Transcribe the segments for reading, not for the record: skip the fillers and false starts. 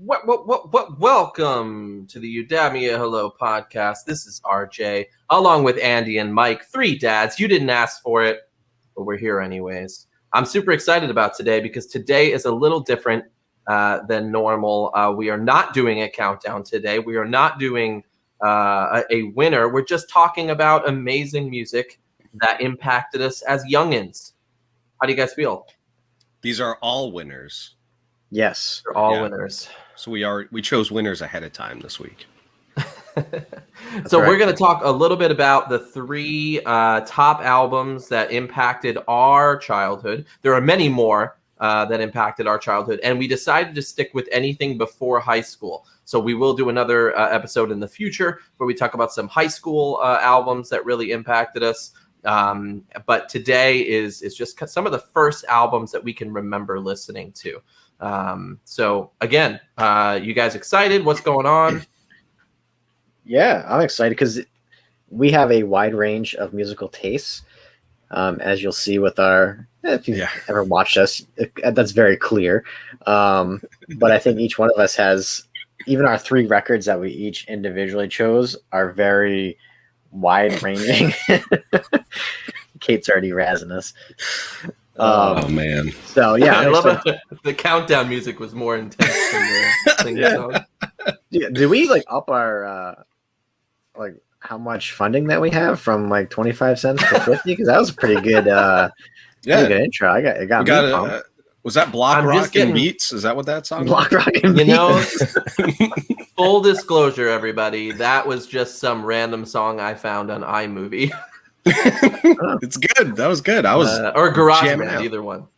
Welcome to the Udamia Hello podcast. This is RJ, along with Andy and Mike, three dads. You didn't ask for it, but we're here anyways. I'm super excited about today because today is a little different than normal. We are not doing a countdown today. We are not doing a winner. We're just talking about amazing music that impacted us as youngins. How do you guys feel? These are all winners. Yes, They're all winners. So we chose winners ahead of time this week. So we're going to talk a little bit about the three top albums that impacted our childhood. There are many more that impacted our childhood, and we decided to stick with anything before high school. So we will do another episode in the future where we talk about some high school albums that really impacted us. But today is just some of the first albums that we can remember listening to. So again, you guys excited? What's going on? Yeah, I'm excited because we have a wide range of musical tastes. As you'll see with if you've ever watched us, that's very clear. But I think each one of us has, even our three records that we each individually chose are very wide ranging. Kate's already razzing us. Oh man! So yeah, I love it. The countdown music was more intense than the song. Do we up our how much funding that we have from 25 cents to 50? Because that was a pretty good, pretty good intro. It got me pumped. Was that Block Rock and Beats? Is that what that song? Block Rock and Beats. Full disclosure, everybody, that was just some random song I found on iMovie. It's good. That was good. I was or GarageBand,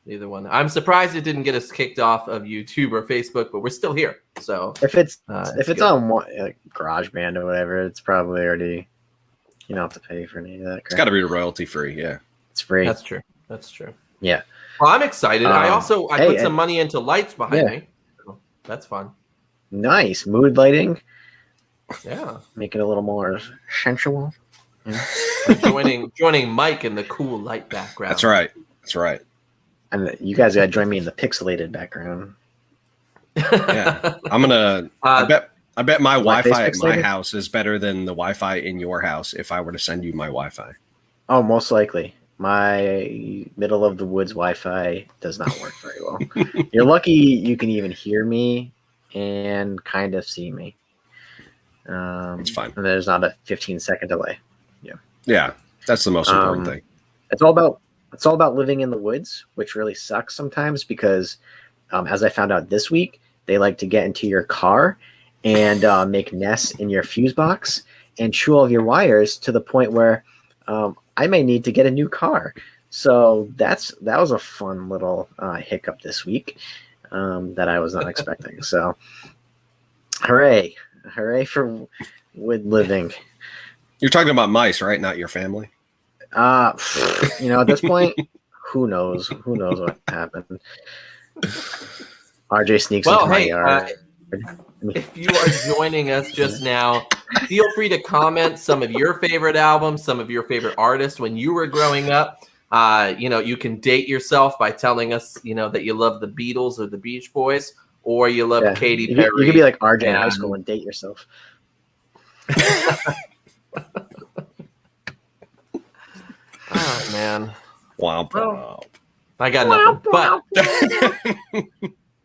either one. I'm surprised it didn't get us kicked off of YouTube or Facebook, but we're still here. So if it's on GarageBand or whatever, it's probably already, you don't have to pay for any of that crap. It's got to be royalty free. Yeah, it's free. That's true. Yeah. Well, I'm excited. I put some money into lights behind me. So that's fun. Nice mood lighting. Yeah, make it a little more sensual. Yeah. Joining Mike in the cool light background. That's right. And you guys got to join me in the pixelated background. Yeah, I'm gonna. I bet my Wi-Fi at my house is better than the Wi-Fi in your house. If I were to send you my Wi-Fi. Oh, most likely. My middle of the woods Wi-Fi does not work very well. You're lucky you can even hear me and kind of see me. It's fine. And there's not a 15-second delay. Yeah, that's the most important thing. It's all about living in the woods, which really sucks sometimes because, as I found out this week, they like to get into your car and make nests in your fuse box and chew all of your wires to the point where I may need to get a new car. So that was a fun little hiccup this week that I was not expecting. So, hooray for wood living. You're talking about mice, right? Not your family. At this point, who knows what happened. RJ sneaks into my yard. If you are joining us just now, feel free to comment some of your favorite albums, some of your favorite artists when you were growing up. You can date yourself by telling us, that you love the Beatles or the Beach Boys, or you love Katy Perry. You could be like RJ in high school and date yourself. Oh man! Wow. I got nothing, but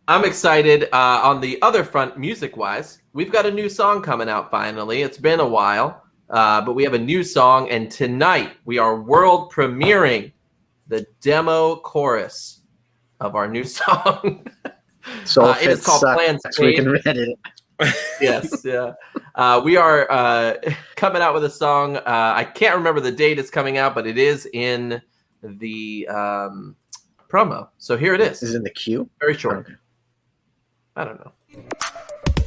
I'm excited. On the other front, music-wise, we've got a new song coming out finally. It's been a while, but we have a new song, and tonight we are world premiering the demo chorus of our new song. So it is called Plans so we can read it. Yes, yeah. We are coming out with a song. I can't remember the date it's coming out, but it is in the promo. So here it is. Is it in the queue? Very short. Okay. I don't know.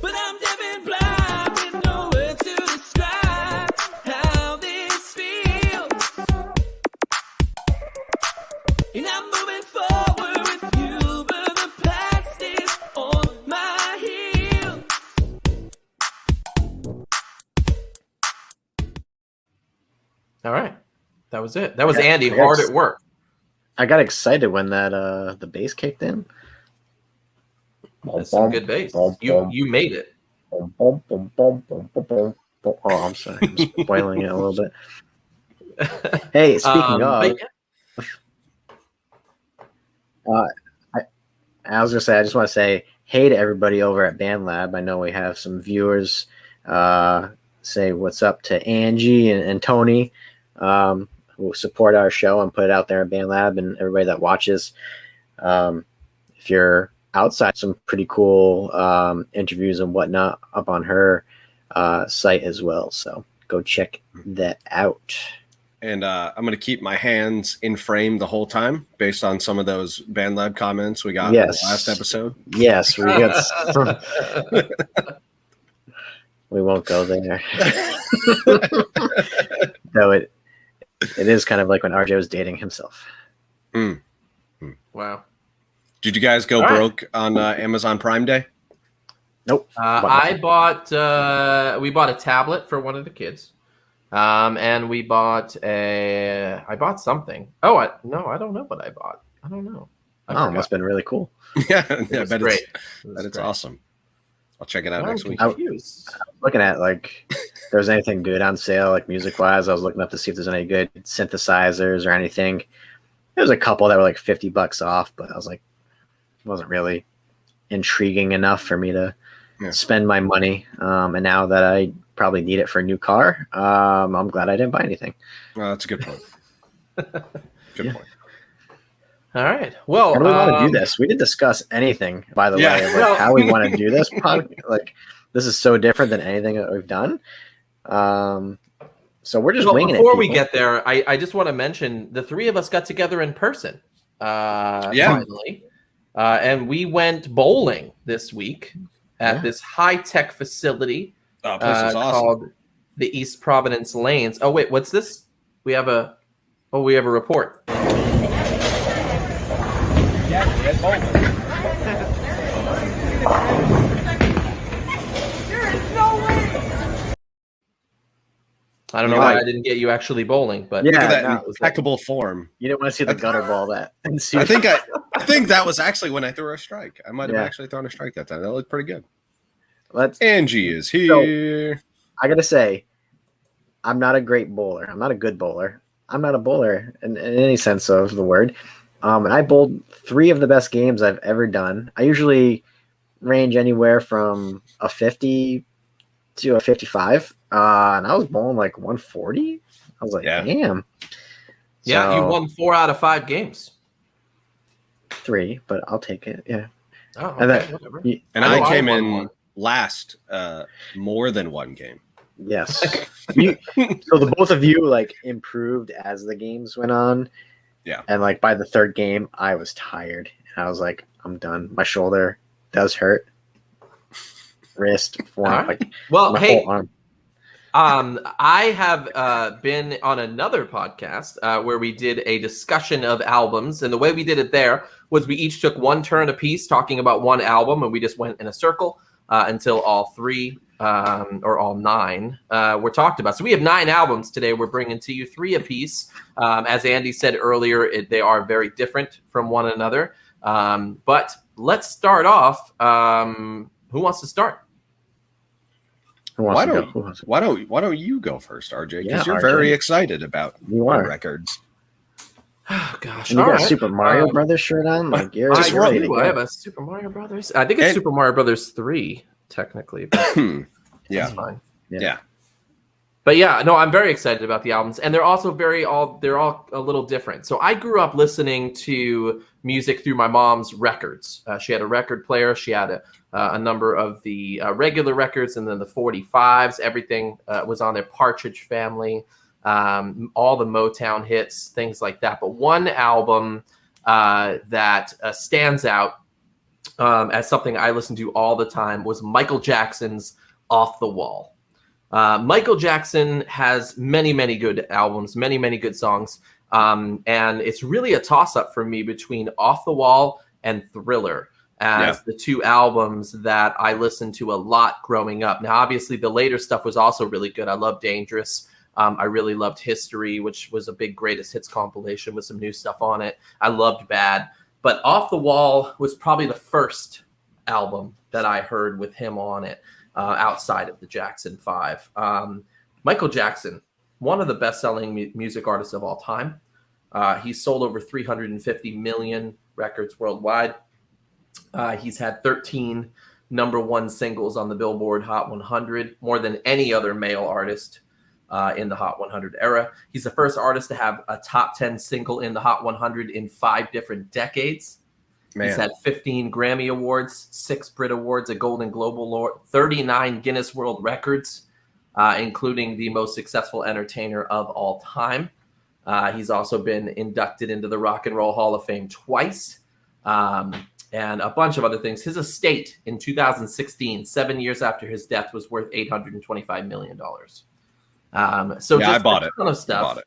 But I'm deaf and blind with no words to describe how this feels. And I'm moving forward with you, but the past is on my heels. All right. That was it. That was Andy hard at work. I got excited when that the bass kicked in. That's some good bass. You made it. Oh, I'm sorry. I'm spoiling it a little bit. Hey, speaking of, I was gonna say, I just want to say hey to everybody over at BandLab. I know we have some viewers. Say what's up to Angie and Tony, who support our show and put it out there at BandLab, and everybody that watches. If you're outside, some pretty cool interviews and whatnot up on her site as well. So go check that out. And I'm going to keep my hands in frame the whole time based on some of those BandLab comments we got in the last episode. Yes, we got some. We won't go there. Though it is kind of like when RJ was dating himself. Wow. Did you guys go broke on Amazon Prime Day? Nope. We bought a tablet for one of the kids. And I bought something. I don't know what I bought. I don't know. It must have been really cool. Yeah, I bet great. It's awesome. I'll check it out next week. I was looking at like if there's anything good on sale, like music wise. I was looking up to see if there's any good synthesizers or anything. There's a couple that were like $50 off, but I was like, it wasn't really intriguing enough for me to spend my money. And now that I probably need it for a new car, I'm glad I didn't buy anything. Well, that's a good point. Good point. All right. Well, how do we want to do this? We didn't discuss anything, by the way, of like how we want to do this. Like, this is so different than anything that we've done. So we're just winging it. Before we get there, I just want to mention the three of us got together in person. Finally. And we went bowling this week at this high-tech facility called the East Providence Lanes. Oh, wait, what's this? We have a report. I don't know why I didn't get you actually bowling, but look at that impeccable form. You didn't want to see the gutter ball that. I think that was actually when I threw a strike. I might have actually thrown a strike that time. That looked pretty good. Angie is here. So, I gotta say, I'm not a great bowler. I'm not a good bowler. I'm not a bowler in any sense of the word. And I bowled 3 of the best games I've ever done. I usually range anywhere from a 50 to a 55. And I was bowling like 140. I was like, damn. Yeah, you won 4 out of 5 games. 3, but I'll take it. Yeah. Oh, okay, whatever. And I came in last more than 1 game. Yes. So the both of you like improved as the games went on. Yeah. And like by the 3rd game, I was tired. And I was like, I'm done. My shoulder does hurt. Wrist, forearm, like my whole arm. I have been on another podcast where we did a discussion of albums, and the way we did it there was we each took one turn apiece talking about one album, and we just went in a circle until all 3 or all 9 were talked about. So we have 9 albums today. We're bringing to you 3 apiece. As Andy said earlier, they are very different from one another. But let's start off. Who wants to start? Why don't you go first, RJ? Because you're very excited about our records. Oh gosh! And you got a Super Mario Brothers shirt on. Like you're I have a Super Mario Brothers. I think it's Super Mario Brothers 3, technically. But that's fine. Yeah. But yeah, no, I'm very excited about the albums, and they're also they're all a little different. So I grew up listening to music through my mom's records. She had a record player. She had a number of the regular records, and then the 45s. Everything was on there. Partridge Family, all the Motown hits, things like that. But one album that stands out as something I listened to all the time was Michael Jackson's Off the Wall. Michael Jackson has many, many good albums, many, many good songs. And it's really a toss-up for me between Off the Wall and Thriller as the 2 albums that I listened to a lot growing up. Now, obviously, the later stuff was also really good. I love Dangerous. I really loved History, which was a big greatest hits compilation with some new stuff on it. I loved Bad. But Off the Wall was probably the first album that I heard with him on it, outside of the Jackson 5. Michael Jackson, one of the best-selling music artists of all time. He's sold over 350 million records worldwide. He's had 13 number one singles on the Billboard Hot 100, more than any other male artist in the Hot 100 era. He's the first artist to have a top 10 single in the Hot 100 in 5 different decades. Man. He's had 15 Grammy Awards, 6 Brit Awards, a Golden Globe Award, 39 Guinness World Records, including the most successful entertainer of all time. He's also been inducted into the Rock and Roll Hall of Fame twice, and a bunch of other things. His estate in 2016, 7 years after his death, was worth $825 million. So yeah, I bought it. A ton of stuff.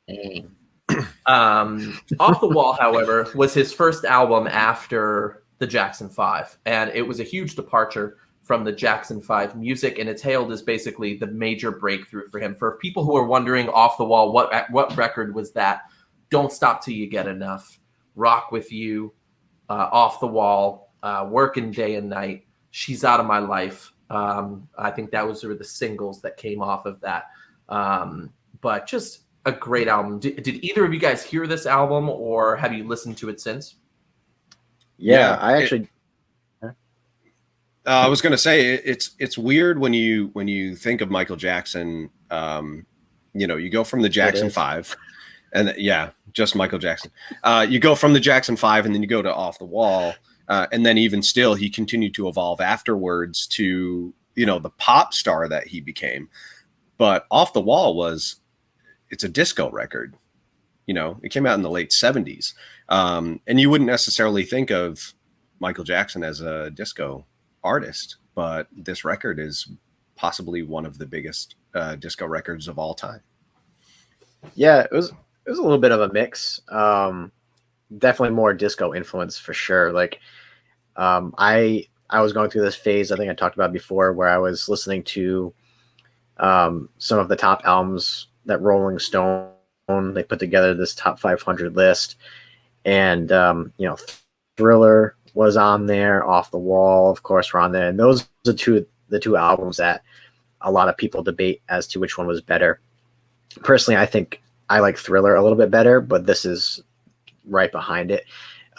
Off the Wall, however, was his first album after the Jackson 5, and it was a huge departure from the Jackson 5 music, and it's hailed as basically the major breakthrough for him. For people who are wondering, Off the Wall, what record was that? Don't Stop Till You Get Enough, Rock With You, Off the Wall, Working Day and Night, She's Out of My Life. I think that was sort of the singles that came off of that. But just a great album. Did either of you guys hear this album, or have you listened to it since? Yeah, I actually... I was going to say it's weird when you think of Michael Jackson. You go from the Jackson 5, and just Michael Jackson. You go from the Jackson 5, and then you go to Off the Wall, and then even still, he continued to evolve afterwards to the pop star that he became. But Off the Wall it's a disco record. It came out in the late 70s, and you wouldn't necessarily think of Michael Jackson as a disco artist, but this record is possibly one of the biggest disco records of all time. Yeah, it was a little bit of a mix. Definitely more disco influence for sure. Like, I was going through this phase, I think I talked about before, where I was listening to some of the top albums that Rolling Stone, they put together this top 500 list, and Thriller was on there, Off the Wall, of course, were on there, and those are the two albums that a lot of people debate as to which one was better. Personally, I think I like Thriller a little bit better, but this is right behind it.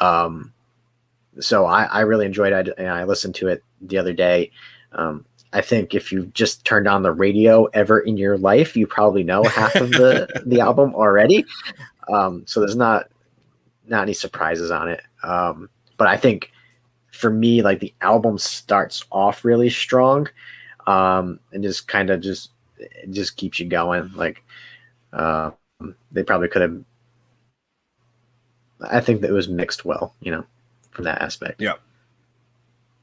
So I really enjoyed it, and I listened to it the other day. I think if you just turned on the radio ever in your life, you probably know half of the album already. So there's not any surprises on it. But I think for me, like, the album starts off really strong, and just kind of just keeps you going. Like, they probably could have. I think that it was mixed well, from that aspect. Yeah.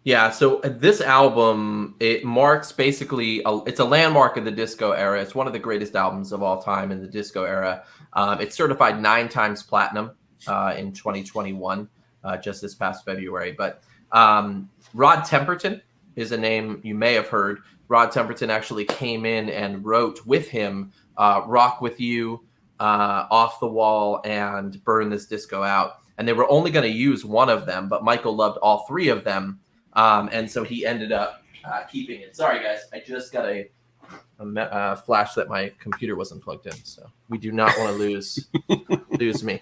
Yeah. So this album, it marks basically it's a landmark of the disco era. It's one of the greatest albums of all time in the disco era. It's certified 9 times platinum in 2021. Just this past February. But Rod Temperton is a name you may have heard. Rod Temperton actually came in and wrote with him Rock With You, Off the Wall, and Burn This Disco Out. And they were only going to use one of them, but Michael loved all 3 of them. And so he ended up keeping it. Sorry, guys. I just got a flash that my computer wasn't plugged in. So we do not want to lose me.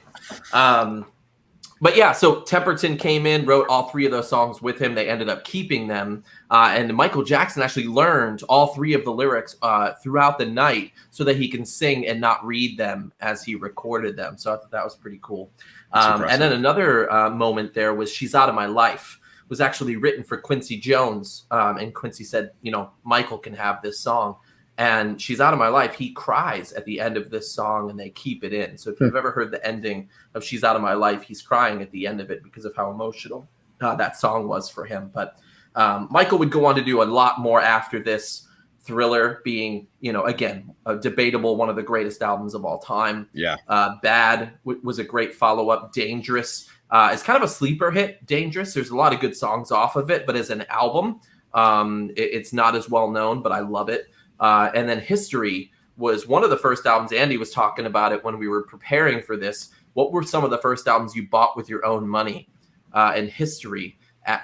But yeah, so Temperton came in, wrote all 3 of those songs with him. They ended up keeping them. And Michael Jackson actually learned all 3 of the lyrics throughout the night so that he can sing and not read them as he recorded them. So I thought that was pretty cool. And then another moment there was She's Out of My Life. It was actually written for Quincy Jones. And Quincy said, Michael can have this song. And She's Out of My Life, he cries at the end of this song, and they keep it in. So if you've ever heard the ending of She's Out of My Life, he's crying at the end of it because of how emotional that song was for him. But Michael would go on to do a lot more after this. Thriller being, again, a debatable one of the greatest albums of all time. Yeah. Bad was a great follow-up. Dangerous is kind of a sleeper hit, Dangerous. There's a lot of good songs off of it, but as an album, it's not as well known, but I love it. And then History was one of the first albums. Andy was talking about it when we were preparing for this. What were some of the first albums you bought with your own money? And History,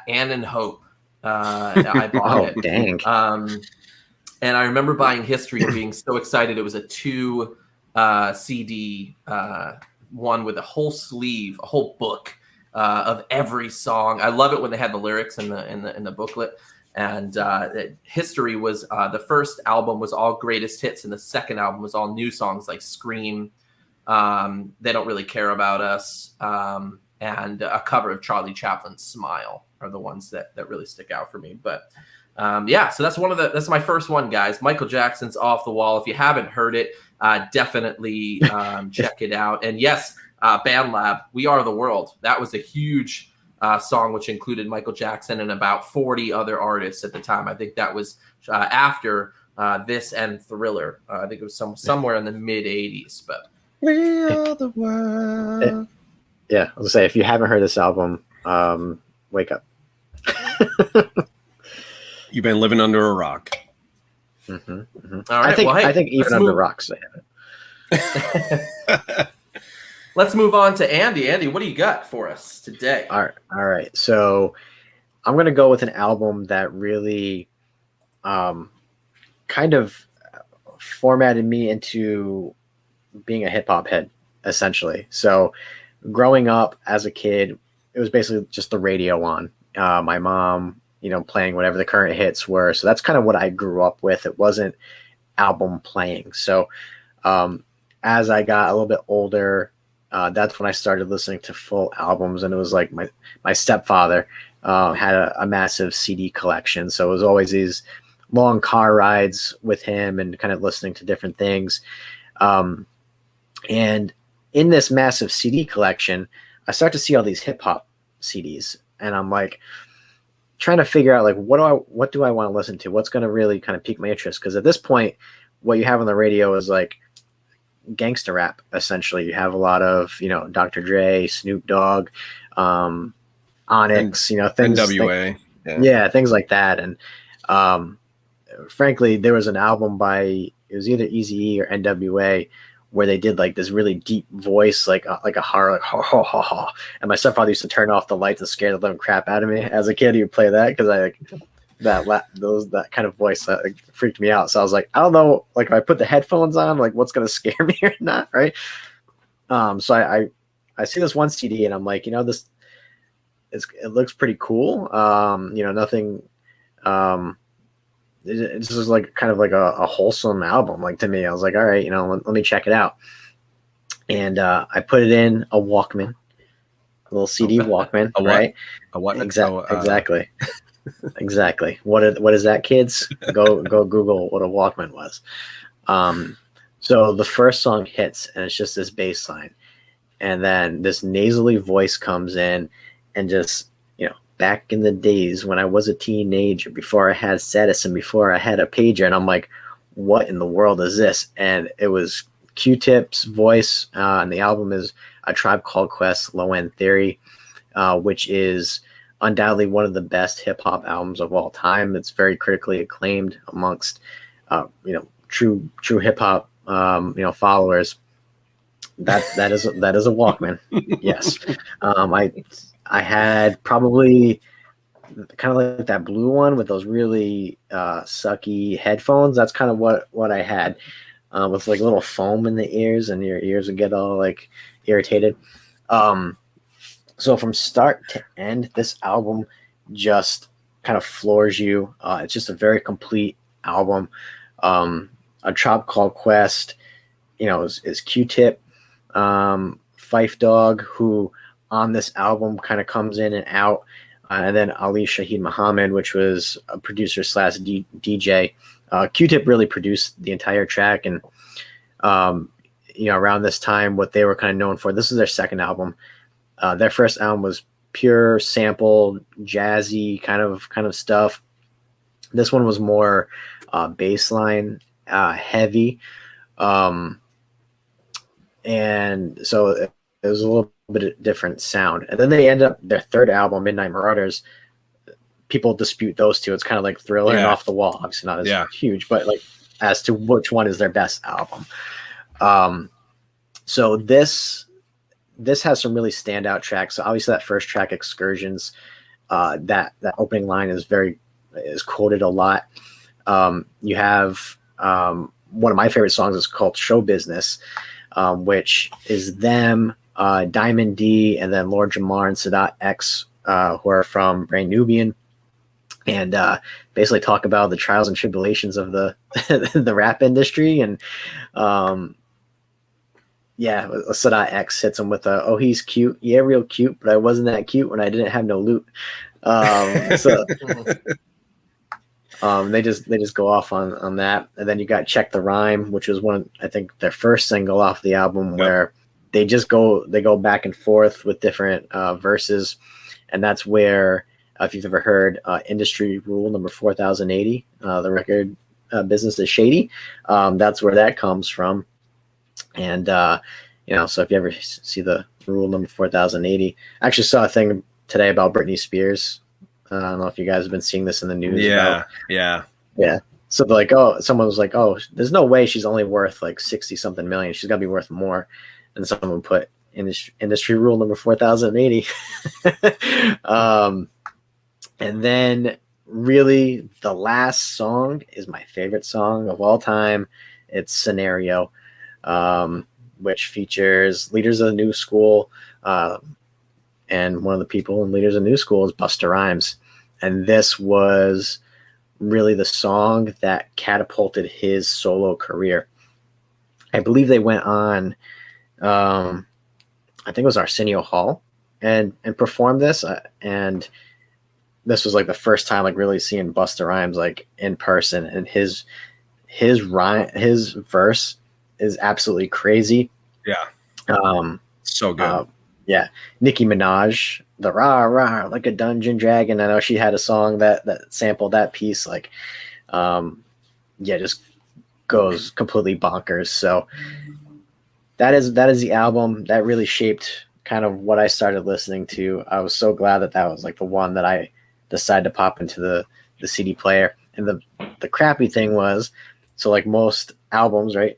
Ann and Hope, I bought Oh, it. dang. And I remember buying History and being so excited. It was a 2 CD one with a whole sleeve, a whole book of every song. I love it when they had the lyrics in the booklet. And History was the first album was all greatest hits, and the second album was all new songs like Scream, They Don't Really Care About Us, and a cover of Charlie Chaplin's Smile are the ones that really stick out for me. But yeah, so that's my first one, guys. Michael Jackson's Off the Wall. If you haven't heard it, definitely check it out. And yes, BandLab, We Are the World. That was a huge song, which included Michael Jackson and about 40 other artists at the time. I think that was after this and Thriller. I think it was somewhere in the mid 80s. But We are the world. Yeah, I was gonna say, if you haven't heard this album, wake up. You've been living under a rock. Mm-hmm, mm-hmm. All right, I think even under rocks they have it. Let's move on to Andy. Andy, what do you got for us today? All right. So I'm gonna go with an album that really, kind of formatted me into being a hip hop head, essentially. So growing up as a kid, it was basically just the radio on. My mom, playing whatever the current hits were. So that's kind of what I grew up with. It wasn't album playing. So as I got a little bit older, that's when I started listening to full albums. And it was like my stepfather had a massive CD collection. So it was always these long car rides with him and kind of listening to different things. And in this massive CD collection, I start to see all these hip hop CDs, and I'm like trying to figure out like what do I want to listen to? What's going to really kind of pique my interest? Because at this point, what you have on the radio is like gangster rap. Essentially, you have a lot of Dr. Dre, Snoop Dogg, Onyx, things. NWA, things like that. And frankly, there was an album by, it was either Eazy-E or NWA, where they did like this really deep voice, like a horror, like ha ha ha ha. And my stepfather used to turn off the lights and scare the living crap out of me as a kid. He would play that because that kind of voice freaked me out. So I was like, I don't know, like if I put the headphones on, like what's gonna scare me or not, right? So I see this one CD and I'm like, it looks pretty cool. Nothing. This is like kind of like a wholesome album, like to me. I was like, all right, let me check it out. And I put it in a Walkman, a little CD Walkman, right? A what? Exactly. Exactly. What is that, kids? Go Google what a Walkman was. So the first song hits and it's just this bass line. And then this nasally voice comes in and just, back in the days when I was a teenager, before I had status and before I had a pager. And I'm like, what in the world is this? And it was Q-Tip's voice. And the album is A Tribe Called Quest, Low End Theory, which is undoubtedly one of the best hip hop albums of all time. It's very critically acclaimed amongst, true hip hop, followers. That is a Walkman. Yes. I had probably kind of like that blue one with those really sucky headphones. That's kind of what I had, with like a little foam in the ears, and your ears would get all like irritated. So from start to end, this album just kind of floors you. It's just a very complete album. A Tribe Called Quest, is Q-Tip, Phife Dawg, who on this album kind of comes in and out, and then Ali Shaheed Muhammad, which was a producer / DJ. Q-Tip really produced the entire track, and around this time, what they were kind of known for. This is their second album. Their first album was pure sample, jazzy kind of stuff. This one was more bassline heavy, and so it was a little bit different sound. And then they end up their third album, Midnight Marauders. People dispute those two. It's kind of like Thriller and Off the Wall. Obviously not as huge, but like as to which one is their best album. So this has some really standout tracks. So obviously that first track, Excursions, that opening line is quoted a lot. You have one of my favorite songs is called "Show Business," which is them, Diamond D, and then Lord Jamar and Sadat X, who are from Brain Nubian, and basically talk about the trials and tribulations of the the rap industry. And Sadat X hits him with "Oh, he's cute, yeah, real cute, but I wasn't that cute when I didn't have no loot." They just go off on that. And then you got Check the Rhyme, which was I think their first single off the album, where they go back and forth with different verses. And that's where, if you've ever heard Industry Rule number 4080, the record business is shady. That's where that comes from. And, so if you ever see the rule number 4080, I actually saw a thing today about Britney Spears. I don't know if you guys have been seeing this in the news. Yeah. So someone was like, "Oh, there's no way she's only worth like 60 something million. She's got to be worth more." And someone put industry rule number 4080. And then really the last song is my favorite song of all time. It's Scenario, which features Leaders of the New School. And one of the people in Leaders of New School is Busta Rhymes. And this was really the song that catapulted his solo career. I believe they went on, I think it was Arsenio Hall, and performed this. And this was like the first time like really seeing Busta Rhymes like in person. And his verse is absolutely crazy. Yeah. So good. Yeah, Nicki Minaj, the rah rah like a dungeon dragon. I know she had a song that sampled that piece. Like, just goes completely bonkers. So that is the album that really shaped kind of what I started listening to. I was so glad that was like the one that I decided to pop into the CD player. And the crappy thing was, so like most albums, right?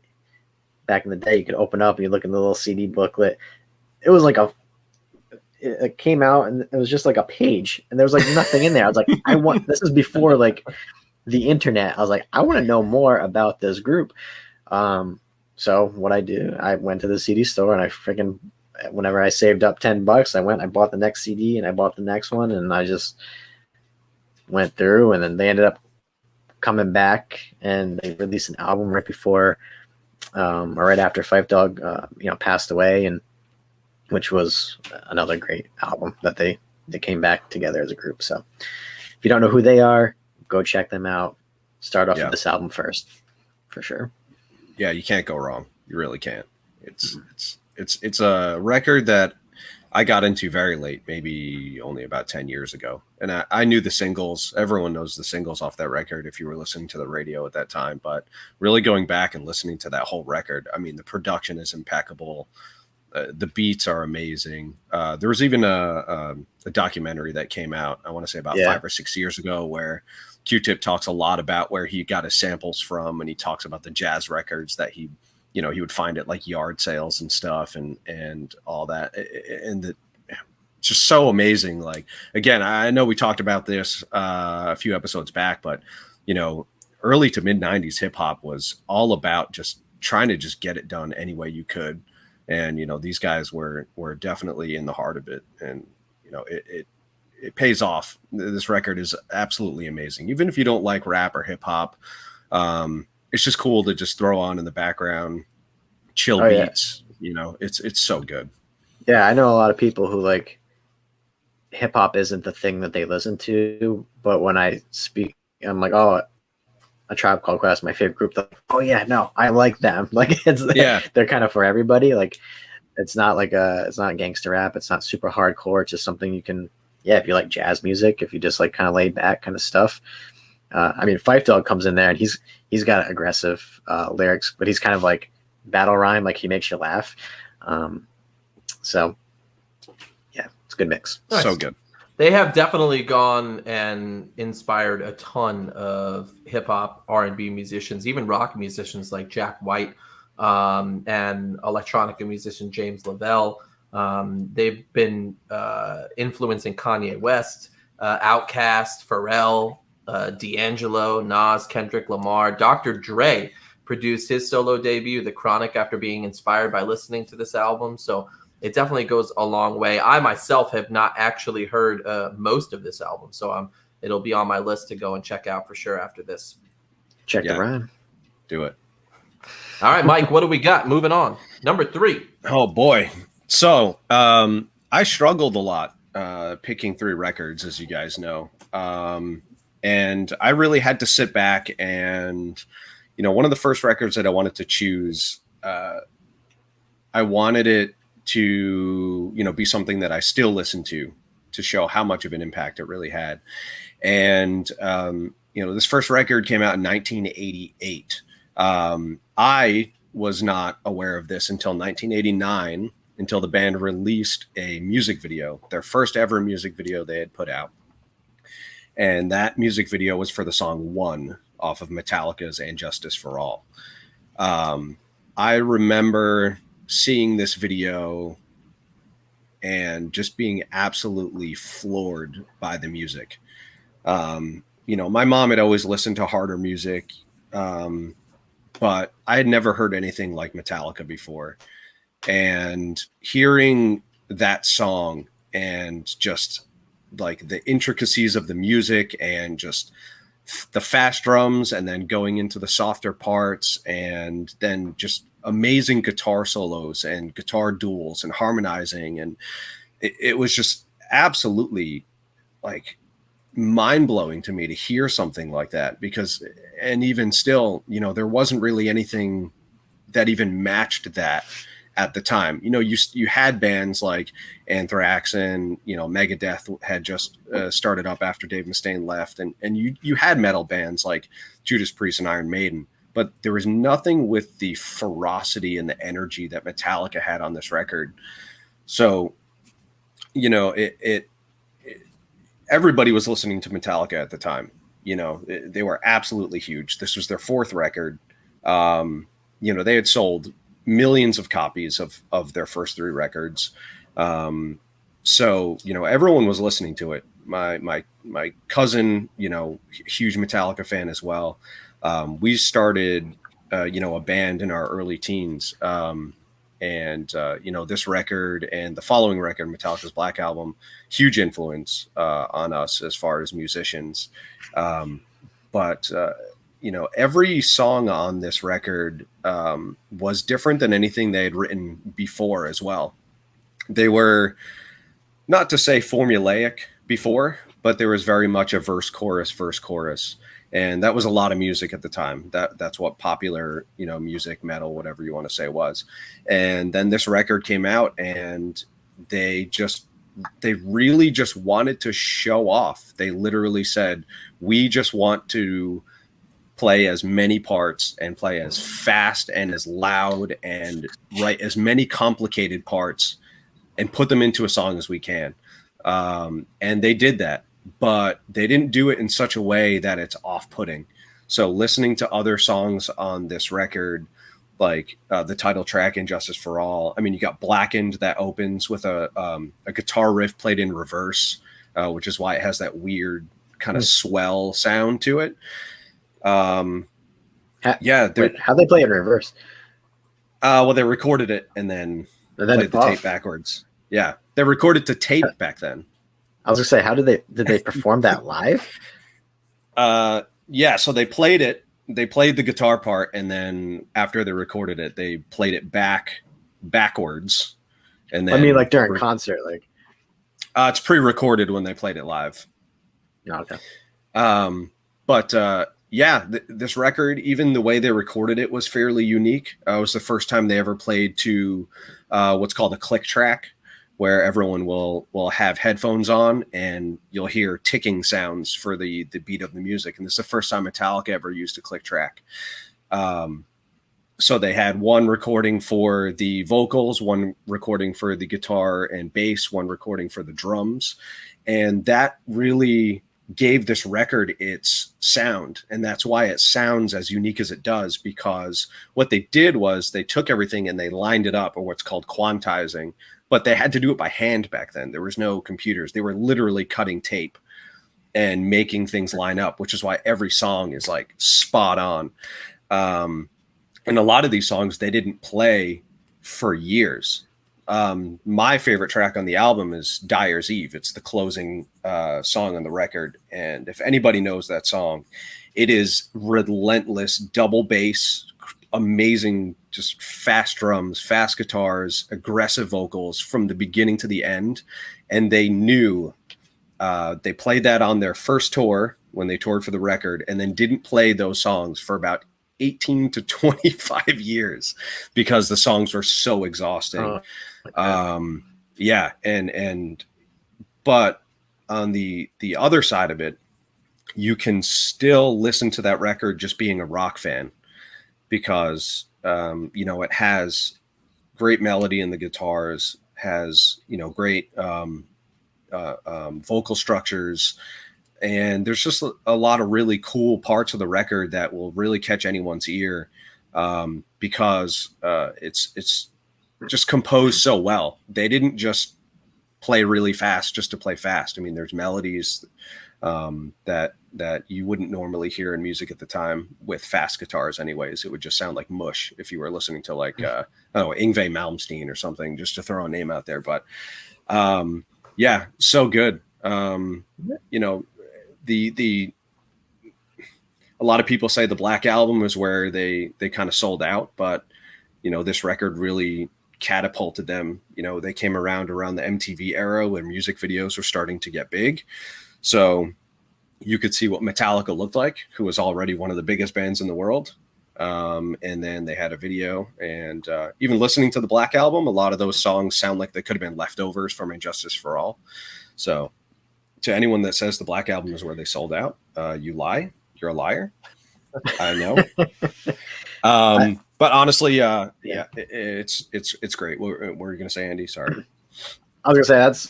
Back in the day, you could open up and you look in the little CD booklet. It was like it came out and it was just like a page and there was like nothing in there. I was like, this is before like the internet. I was like, I want to know more about this group. So what I do, I went to the CD store and I whenever I saved up $10, I bought the next CD and I bought the next one, and I just went through, and then they ended up coming back and they released an album right before, or right after Phife Dawg, passed away, and which was another great album that they came back together as a group. So if you don't know who they are, go check them out. Start off with this album first, for sure. Yeah, you can't go wrong. You really can't. It's a record that I got into very late, maybe only about 10 years ago. And I knew the singles. Everyone knows the singles off that record if you were listening to the radio at that time. But really going back and listening to that whole record, I mean, the production is impeccable. The beats are amazing. There was even a documentary that came out, I want to say about 5 or 6 years ago, where Q-Tip talks a lot about where he got his samples from, and he talks about the jazz records that he would find at like yard sales and stuff, and all that. And it's just so amazing. Like, again, I know we talked about this a few episodes back, but early to mid 90s hip hop was all about just trying to just get it done any way you could. And, these guys were definitely in the heart of it. And, it pays off. This record is absolutely amazing. Even if you don't like rap or hip hop, it's just cool to just throw on in the background, chill beats. It's so good. Yeah, I know a lot of people who like hip hop isn't the thing that they listen to, but when I speak, I'm like, oh, A Tribe Called Quest, my favorite group. They're like, oh yeah, no, I like them. Like they're kind of for everybody. Like it's not gangster rap. It's not super hardcore. It's just something you can, if you like jazz music, if you just like kind of laid back kind of stuff. I mean, Phife Dawg comes in there and he's got aggressive lyrics, but he's kind of like battle rhyme, like he makes you laugh. So yeah, it's a good mix. Nice. So good. They have definitely gone and inspired a ton of hip hop, R&B musicians, even rock musicians like Jack White, and electronica musician James Lavelle. They've been influencing Kanye West. Outkast, Pharrell, D'Angelo, Nas, Kendrick Lamar. Dr. Dre produced his solo debut, The Chronic, after being inspired by listening to this album. So it definitely goes a long way. I myself have not actually heard most of this album, so it'll be on my list to go and check out for sure after this. Check the rhyme. Do it. All right, Mike, what do we got? Moving on. Number 3. Oh boy. So I struggled a lot picking 3 records, as you guys know. And I really had to sit back and, one of the first records that I wanted to choose, I wanted it to, be something that I still listen to show how much of an impact it really had. And, this first record came out in 1988. I was not aware of this until 1989, until the band released a music video, their first ever music video they had put out. And that music video was for the song One off of Metallica's And Justice for All. I remember seeing this video and just being absolutely floored by the music. My mom had always listened to harder music, but I had never heard anything like Metallica before. And hearing that song and just like the intricacies of the music and just the fast drums and then going into the softer parts and then just amazing guitar solos and guitar duels and harmonizing. And it was just absolutely like mind-blowing to me to hear something like that, because, and even still, there wasn't really anything that even matched that at the time. You had bands like Anthrax and Megadeth had just started up after Dave Mustaine left, and you had metal bands like Judas Priest and Iron Maiden, but there was nothing with the ferocity and the energy that Metallica had on this record. So everybody was listening to Metallica at the time. They were absolutely huge. This was their 4th record. They had sold millions of copies of their first 3 records. So everyone was listening to it. My cousin, huge Metallica fan as well. We started, a band in our early teens. This record and the following record, Metallica's Black Album, huge influence on us as far as musicians. But every song on this record was different than anything they had written before as well. They were, not to say formulaic before, but there was very much a verse, chorus. And that was a lot of music at the time. That's what popular, music, metal, whatever you want to say was. And then this record came out and they really just wanted to show off. They literally said, we just want to play as many parts and play as fast and as loud and write as many complicated parts and put them into a song as we can. And they did that, but they didn't do it in such a way that it's off-putting. So listening to other songs on this record, like the title track, And Justice for All, I mean, you got Blackened that opens with a guitar riff played in reverse, which is why it has that weird kind of swell sound to it. How'd they play it in reverse? Well, they recorded it and then played the tape backwards. Yeah, they recorded to tape back then. I was gonna say, how did they perform that live? So they played it. They played the guitar part, and then after they recorded it, they played it backwards. And then I mean, like during concert, like it's pre-recorded when they played it live. Okay. This record, even the way they recorded it, was fairly unique. It was the first time they ever played to what's called a click track, where everyone will have headphones on and you'll hear ticking sounds for the beat of the music. And this is the first time Metallica ever used a click track. So they had one recording for the vocals, one recording for the guitar and bass, one recording for the drums. And that really gave this record its sound. And that's why it sounds as unique as it does, because what they did was they took everything and they lined it up, or what's called quantizing, but they had to do it by hand back then. There was no computers. They were literally cutting tape and making things line up, which is why every song is like spot on. And a lot of these songs they didn't play for years. My favorite track on the album is Dyer's Eve. It's the closing song on the record. And if anybody knows that song, it is relentless double bass, amazing, just fast drums, fast guitars, aggressive vocals from the beginning to the end. And they knew they played that on their first tour when they toured for the record, and then didn't play those songs for about 18 to 25 years because the songs were so exhausting. Yeah. But on the other side of it, you can still listen to that record just being a rock fan because, it has great melody in the guitars, has, great vocal structures. And there's just a lot of really cool parts of the record that will really catch anyone's ear because it's just composed so well. They didn't just play really fast just to play fast. I mean, there's melodies that you wouldn't normally hear in music at the time with fast guitars anyways. It would just sound like mush if you were listening to like, Yngwie Malmsteen or something, just to throw a name out there. But yeah, so good. A lot of people say the Black Album is where they kind of sold out, but this record really catapulted them. They came around the MTV era when music videos were starting to get big. So you could see what Metallica looked like, who was already one of the biggest bands in the world. And then they had a video, and even listening to the Black Album, a lot of those songs sound like they could have been leftovers from Injustice for All. So to anyone that says the Black Album is where they sold out, you lie. You're a liar. I know. But honestly, it's great. What were you going to say, Andy? Sorry. I was going to say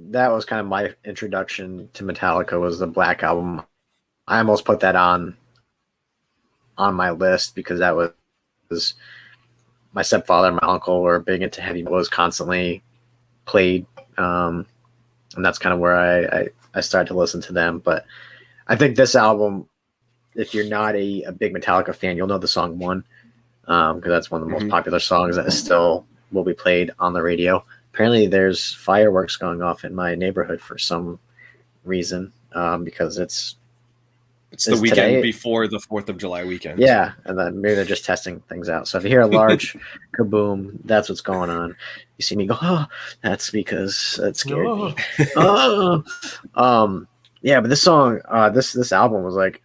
that was kind of my introduction to Metallica, was the Black Album. I almost put that on my list because that was my stepfather and my uncle were big into heavy metal, was constantly played. And that's kind of where I started to listen to them. But I think this album, if you're not a big Metallica fan, you'll know the song One, because that's one of the most popular songs that still will be played on the radio. Apparently there's fireworks going off in my neighborhood for some reason, because it's the weekend today. Before the 4th of July weekend. Yeah, and then maybe they're just testing things out. So if you hear a large kaboom, that's what's going on. You see me go, oh, that's because that scared me. Oh. Yeah, but this song, this album was like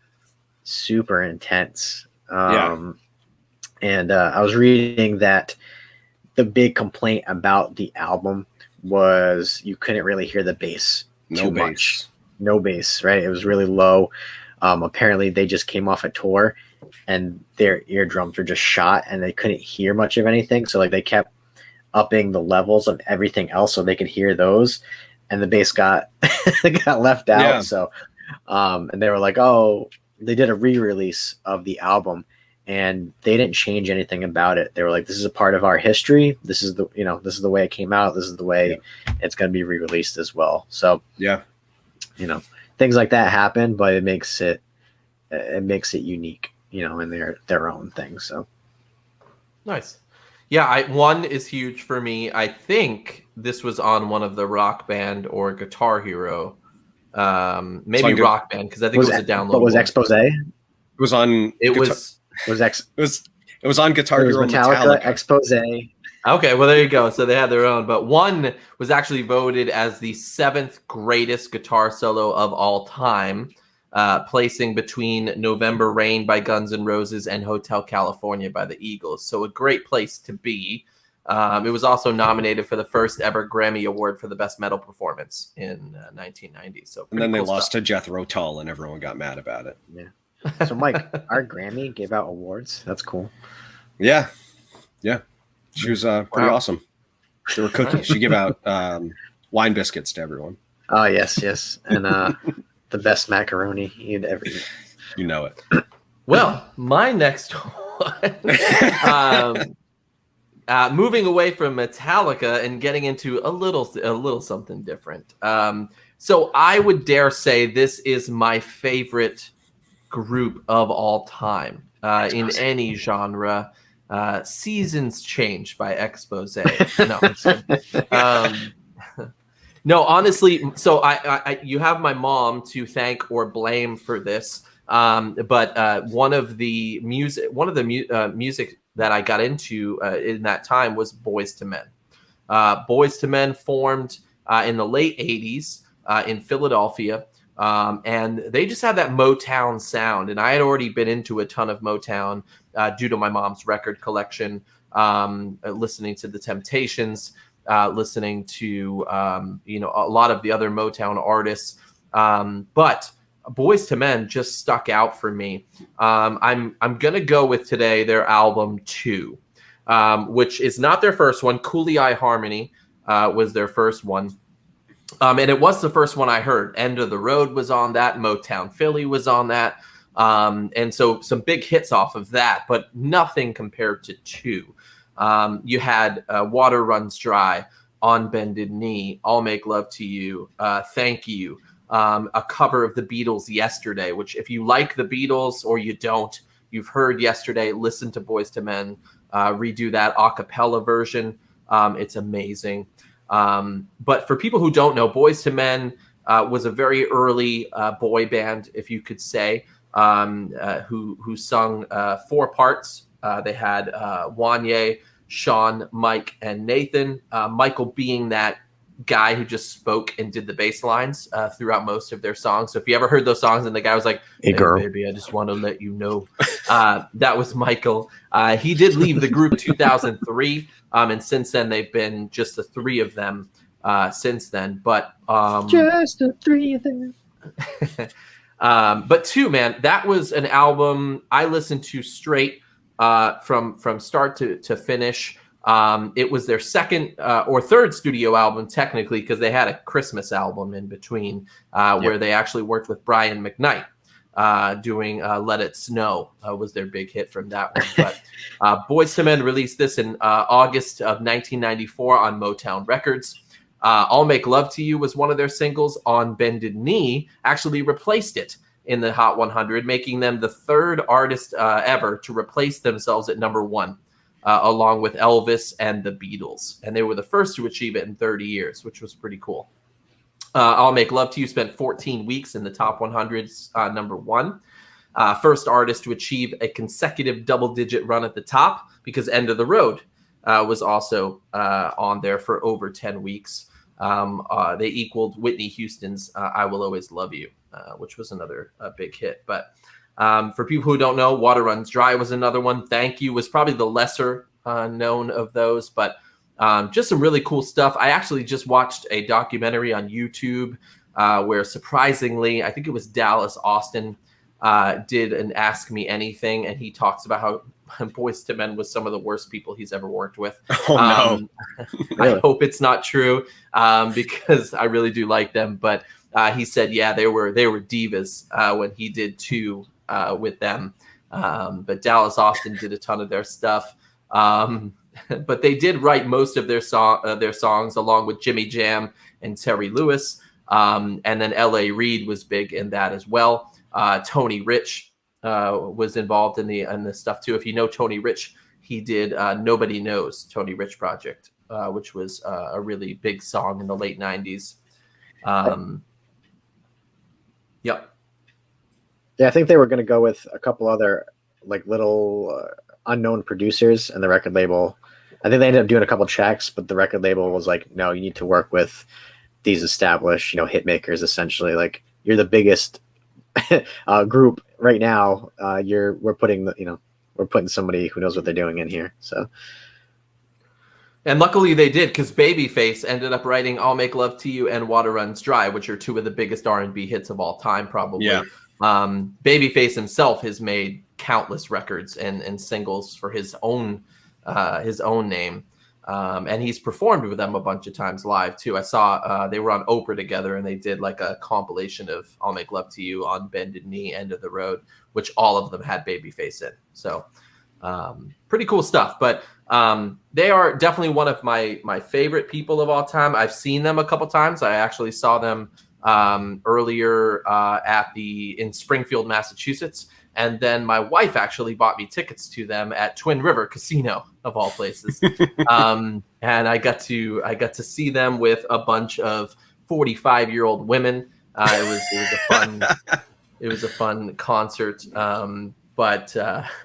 super intense. And I was reading that the big complaint about the album was you couldn't really hear the bass too much. No bass, right? It was really low. Apparently they just came off a tour and their eardrums were just shot and they couldn't hear much of anything. So like they kept upping the levels of everything else so they could hear those, and the bass got left out. Yeah. So, and they were like, oh, they did a re-release of the album and they didn't change anything about it. They were like, this is a part of our history. This is the way it came out. This is the way it's going to be re-released as well. So yeah, things like that happen, but it makes it unique, in their own thing. So nice. Yeah, One is huge for me. I think this was on one of the Rock Band or Guitar Hero, maybe Rock Band, because I think it was a download. What was Expose? It was on. It was on Guitar Hero. Metallica Expose. Okay, well there you go. So they had their own, but One was actually voted as the 7th greatest guitar solo of all time, placing between November Rain by Guns N' Roses and Hotel California by the Eagles. So a great place to be. It was also nominated for the first ever Grammy Award for the Best Metal Performance in 1990. So and then they lost to Jethro Tull, and everyone got mad about it. Yeah. So Mike, our Grammy gave out awards. That's cool. Yeah. She was pretty awesome. There were cookies. She gave out wine biscuits to everyone. Oh yes, and the best macaroni you'd ever eat. You know it. Well, my next one. moving away from Metallica and getting into a little something different. So I would dare say this is my favorite group of all time in any genre. Seasons Change by Expose. No, I'm just kidding. No, honestly. So I you have my mom to thank or blame for this. But one of the music that I got into in that time was Boys to Men. Boys to Men formed in the late 80s in Philadelphia. And they just had that Motown sound. And I had already been into a ton of Motown due to my mom's record collection, listening to The Temptations, listening to, a lot of the other Motown artists. But Boys to Men just stuck out for me. I'm going to go with today their album 2, which is not their first one. Cooley Eye Harmony was their first one. And it was the first one I heard. End of the Road was on that. Motown Philly was on that. And so some big hits off of that, but nothing compared to 2. You had Water Runs Dry, On Bended Knee, I'll Make Love to You, Thank You, a cover of the Beatles' Yesterday, which if you like the Beatles or you don't, you've heard Yesterday, listen to Boys to Men, redo that a cappella version. It's amazing. But for people who don't know, Boys to Men was a very early boy band, if you could say, who sung 4 parts. They had Wanye, Sean, Mike, and Nathan. Michael being that guy who just spoke and did the bass lines throughout most of their songs. So if you ever heard those songs and the guy was like, "Hey, girl, baby, I just want to let you know," that was Michael. He did leave the group in 2003. And since then, they've been just the 3 of them since then. But just the 3 of them. But 2, man, that was an album I listened to straight from start to finish. It was their second or third studio album, technically, because they had a Christmas album in between where they actually worked with Brian McKnight. Doing Let It Snow was their big hit from that one. But Boyz II Men released this in August of 1994 on Motown Records. I'll Make Love to You was one of their singles. On Bended Knee actually replaced it in the Hot 100, making them the 3rd artist ever to replace themselves at number 1, along with Elvis and the Beatles. And they were the first to achieve it in 30 years, which was pretty cool. I'll Make Love to You spent 14 weeks in the top 100's number 1. First artist to achieve a consecutive double-digit run at the top, because End of the Road was also on there for over 10 weeks. They equaled Whitney Houston's I Will Always Love You, which was another big hit. But for people who don't know, Water Runs Dry was another one. Thank You was probably the lesser known of those, but just some really cool stuff. I actually just watched a documentary on YouTube where, surprisingly, I think it was Dallas Austin did an Ask Me Anything, and he talks about how Boyz II Men was some of the worst people he's ever worked with. Oh, no. I hope it's not true, because I really do like them. But he said, yeah, they were divas when he did 2 with them. But Dallas Austin did a ton of their stuff. But they did write most of their songs along with Jimmy Jam and Terry Lewis. And then L.A. Reid was big in that as well. Tony Rich was involved in the stuff too. If you know Tony Rich, he did Nobody Knows, Tony Rich Project, which was a really big song in the late 90s. Yep. Yeah, I think they were going to go with a couple other little unknown producers, and the record label, I think they ended up doing a couple checks, but the record label was like, no, you need to work with these established, hit makers, essentially. Like, you're the biggest group right now. We're putting somebody who knows what they're doing in here. So, and luckily they did, because Babyface ended up writing I'll Make Love to You and Water Runs Dry, which are 2 of the biggest R&B hits of all time, probably. Yeah. Babyface himself has made countless records and singles for his own name. And he's performed with them a bunch of times live too. I saw they were on Oprah together, and they did like a compilation of I'll Make Love to You, On Bended Knee, End of the Road, which all of them had Babyface in. So Pretty cool stuff. But they are definitely one of my favorite people of all time. I've seen them a couple times. I actually saw them earlier in Springfield, Massachusetts. And then my wife actually bought me tickets to them at Twin River Casino, of all places. And I got to see them with a bunch of 45-year-old women. It was a fun concert. But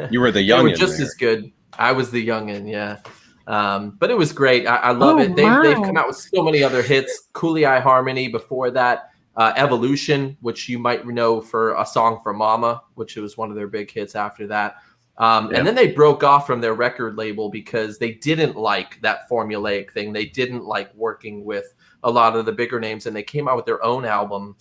you were the they youngin. were just there. as good. I was the youngin, yeah. But it was great. I love it. They've come out with so many other hits. Cooley Eye Harmony before that. Evolution, which you might know for a song for Mama, which was one of their big hits after that. And then they broke off from their record label because they didn't like that formulaic thing. They didn't like working with a lot of the bigger names, and they came out with their own album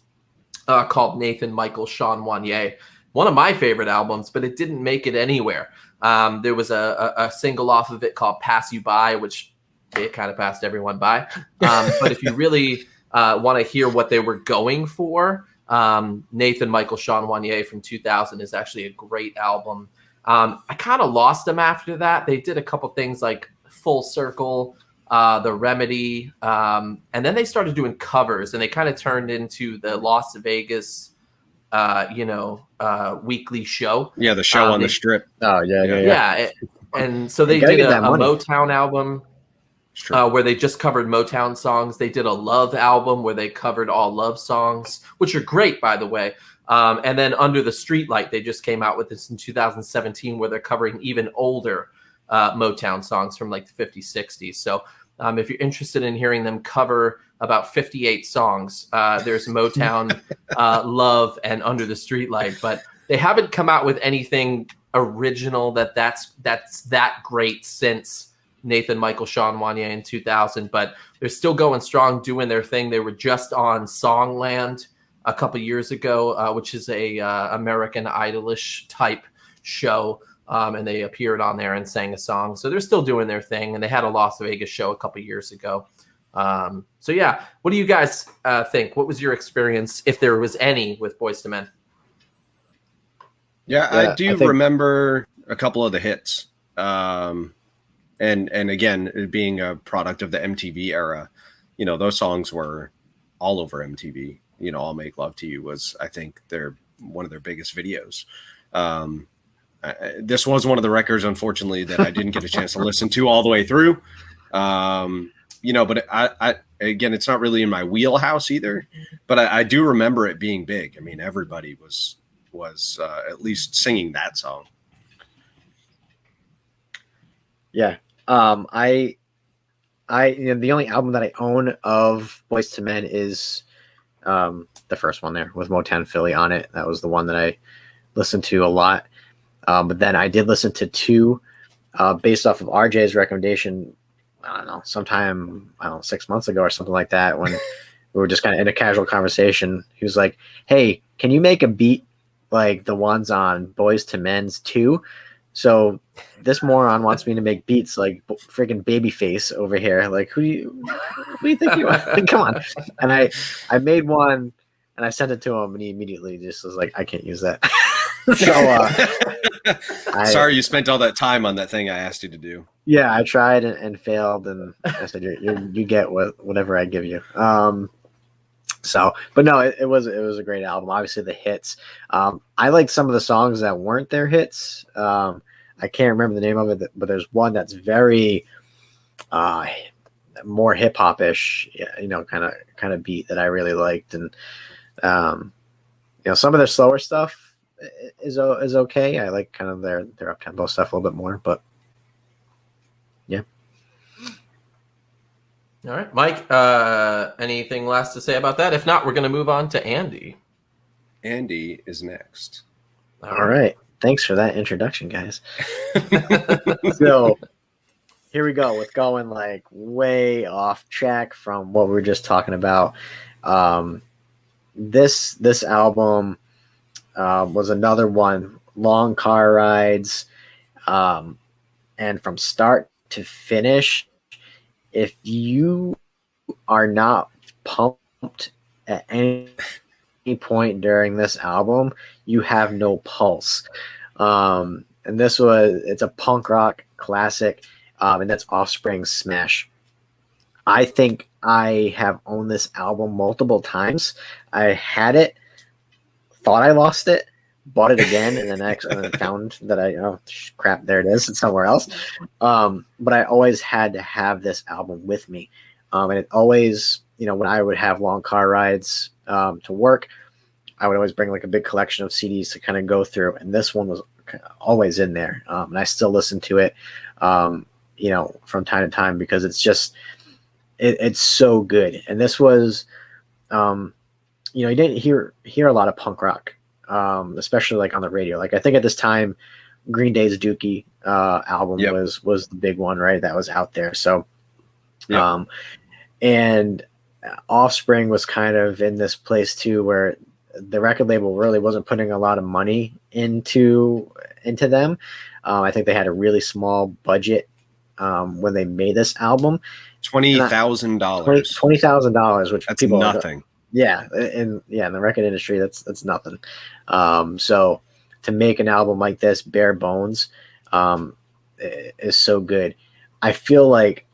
called Nathan Michael Sean Wanier. One of my favorite albums, but it didn't make it anywhere. There was a single off of it called Pass You By, which it kind of passed everyone by. But if you really want to hear what they were going for, Nathan Michael Sean Wanier from 2000 is actually a great album. I kind of lost them after that. They did a couple things like Full Circle, The Remedy, and then they started doing covers, and they kind of turned into the Las Vegas weekly show. Yeah, the show on the strip. Oh, yeah. And so they gotta did get a that money. Motown album where they just covered Motown songs. They did a Love album where they covered all Love songs, which are great, by the way. And then Under the Streetlight, they just came out with this in 2017 where they're covering even older Motown songs from like the 50s, 60s. So if you're interested in hearing them cover about 58 songs, there's Motown, Love, and Under the Streetlight. But they haven't come out with anything original that's that great since Nathan Michael Sean Wanier in 2000. But they're still going strong, doing their thing. They were just on Songland a couple years ago, which is a American Idolish type show. And they appeared on there and sang a song. So they're still doing their thing. And they had a Las Vegas show a couple years ago. So yeah, what do you guys think? What was your experience, if there was any, with Boyz II Men? Yeah, I think remember a couple of the hits. And again, it being a product of the MTV era, those songs were all over MTV. I'll Make Love to You was, I think, one of their biggest videos. This was one of the records, unfortunately, that I didn't get a chance to listen to all the way through. But I again, it's not really in my wheelhouse either, but I do remember it being big. I mean, everybody was at least singing that song. Yeah. The only album that I own of Boyz II Men is the first one there with Motown Philly on it. That was the one that I listened to a lot. But then I did listen to two based off of RJ's recommendation. I don't know, 6 months ago or something like that, when we were just kind of in a casual conversation. He was like, "Hey, can you make a beat like the ones on Boyz II Men's 2?" So this moron wants me to make beats like freaking Babyface over here. Like, who do you think you are? Like, come on. And I made one and I sent it to him, and he immediately just was like, "I can't use that." So sorry you spent all that time on that thing I asked you to do. Yeah, I tried and failed, and I said, you get whatever I give you. But no, it was a great album. Obviously the hits. I liked some of the songs that weren't their hits. I can't remember the name of it, but there's one that's very more hip hop-ish, kind of beat that I really liked. And some of their slower stuff is okay. I like kind of their up-tempo stuff a little bit more, but yeah. All right, Mike, anything last to say about that? If not, we're going to move on to Andy. Andy is next. All right. Thanks for that introduction, guys. So here we go with going like way off track from what we were just talking about. This album was another one, long car rides, and from start to finish, if you are not pumped at any point during this album, you have no pulse. and it's a punk rock classic, and that's Offspring's Smash. I think I have owned this album multiple times. I had it, thought I lost it, bought it again, and then found that crap, there it is, it's somewhere else. But I always had to have this album with me, and it always, when I would have long car rides to work, I would always bring like a big collection of CDs to kind of go through, and this one was always in there, and I still listen to it, from time to time, because it's just it's so good. And this was, you didn't hear a lot of punk rock, especially like on the radio. Like I think at this time, Green Day's Dookie album was the big one, right? That was out there. So, and Offspring was kind of in this place too, where the record label really wasn't putting a lot of money into them. I think they had a really small budget when they made this album. $20,000. $20,000, which that's people nothing. In the record industry, that's nothing. So to make an album like this, bare bones, is so good. I feel like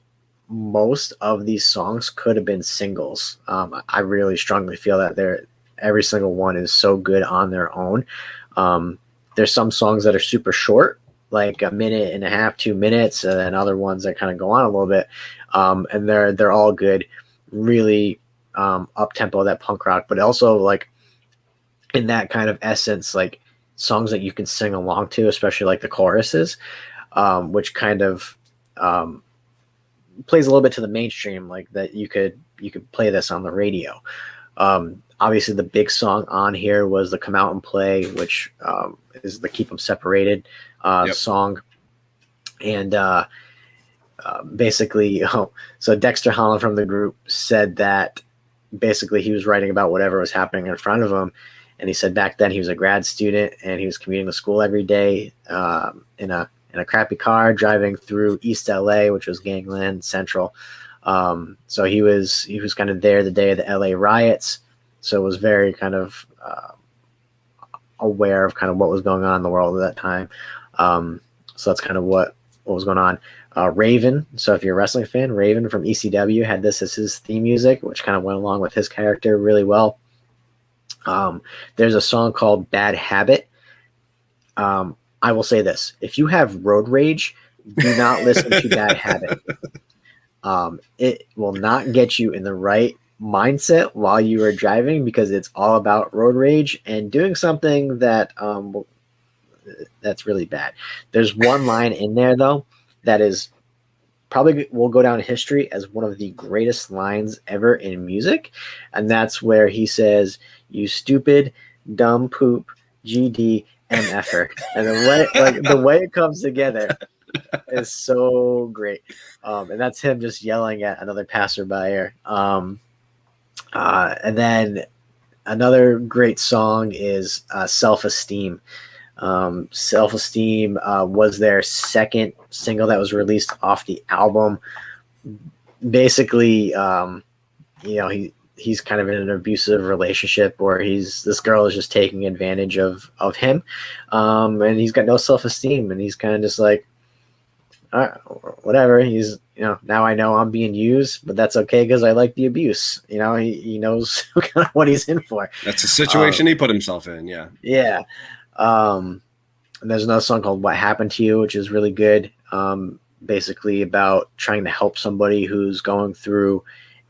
most of these songs could have been singles. I really strongly feel that every single one is so good on their own. There's some songs that are super short, like a minute and a half, 2 minutes, and then other ones that kind of go on a little bit. And they're all good, really up tempo, that punk rock, but also like in that kind of essence, like songs that you can sing along to, especially like the choruses, which kind of plays a little bit to the mainstream, like that you could play this on the radio. Obviously the big song on here was the Come Out and Play, which is the Keep 'Em Separated song. And basically, so Dexter Holland from the group said that basically he was writing about whatever was happening in front of him. And he said back then he was a grad student and he was commuting to school every day in a crappy car driving through East LA, which was Gangland Central. So he was kind of there the day of the LA riots. So was very kind of aware of kind of what was going on in the world at that time. So that's kind of what was going on. Raven. So if you're a wrestling fan, Raven from ECW had this as his theme music, which kind of went along with his character really well. There's a song called Bad Habit. I will say this: if you have road rage, do not listen to Bad Habit. It will not get you in the right mindset while you are driving, because it's all about road rage and doing something that that's really bad. There's one line in there though that is probably will go down in history as one of the greatest lines ever in music, and that's where he says, "You stupid, dumb poop, GD, MFer," and the way it comes together is so great. And that's him just yelling at another passerby. And then another great song is Self-Esteem. Self-Esteem was their second single that was released off the album. Basically, he's kind of in an abusive relationship where this girl is just taking advantage of him, and he's got no self-esteem, and he's kind of just like, all right, whatever. He's, now I know I'm being used, but that's okay because I like the abuse. He knows kind of what he's in for. That's the situation he put himself in. Yeah. Yeah. And there's another song called What Happened to You, which is really good. Basically about trying to help somebody who's going through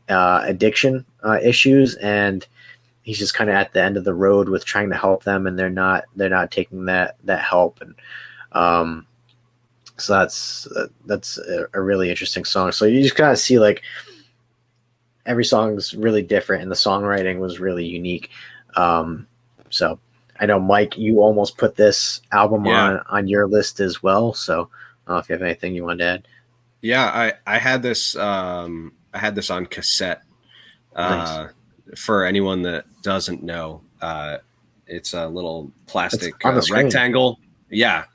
addiction issues, and he's just kind of at the end of the road with trying to help them, and they're not taking that help. And so that's a really interesting song. So you just kind of see like every song's really different, and the songwriting was really unique. So I know, Mike, you almost put this album on your list as well. So I don't know if you have anything you wanted to add. Yeah, I had this on cassette. Nice. For anyone that doesn't know, it's a little plastic It's on the screen. rectangle. Yeah.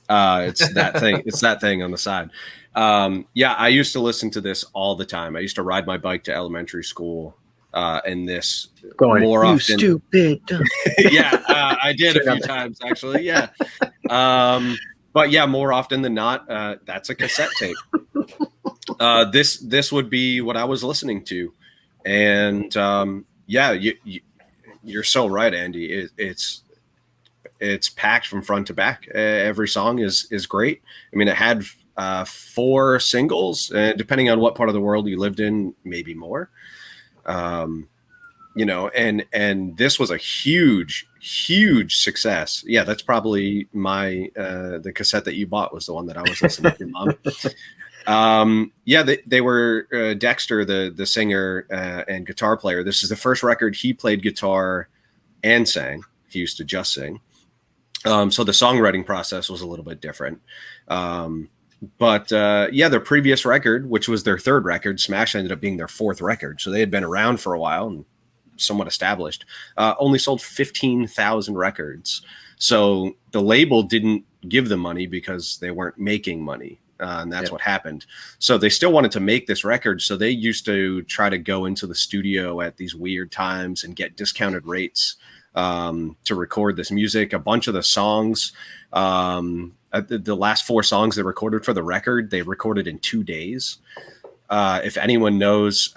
It's that thing. It's that thing on the side. I used to listen to this all the time. I used to ride my bike to elementary school and this Going, more you often. stupid. Yeah, I did a Sure, few not- times actually. Yeah, but yeah, more often than not, that's a cassette tape. This would be what I was listening to, and yeah, you're so right, Andy. It's packed from front to back. Every song is great. I mean, it had 4 singles, depending on what part of the world you lived in, maybe more. You know, and this was a huge success. Yeah, that's probably my the cassette that you bought was the one that I was listening to, Mom. Yeah, they were Dexter, the singer and guitar player. This is the first record he played guitar and sang. He used to just sing. So the songwriting process was a little bit different. But yeah, their previous record, which was their 3rd record, Smash, ended up being their 4th record. So they had been around for a while and somewhat established, only sold 15,000 records. So the label didn't give them money because they weren't making money. And that's what happened. So they still wanted to make this record. So they used to try to go into the studio at these weird times and get discounted rates to record this music. A bunch of the songs, the last 4 songs they recorded for the record, they recorded in 2 days. If anyone knows,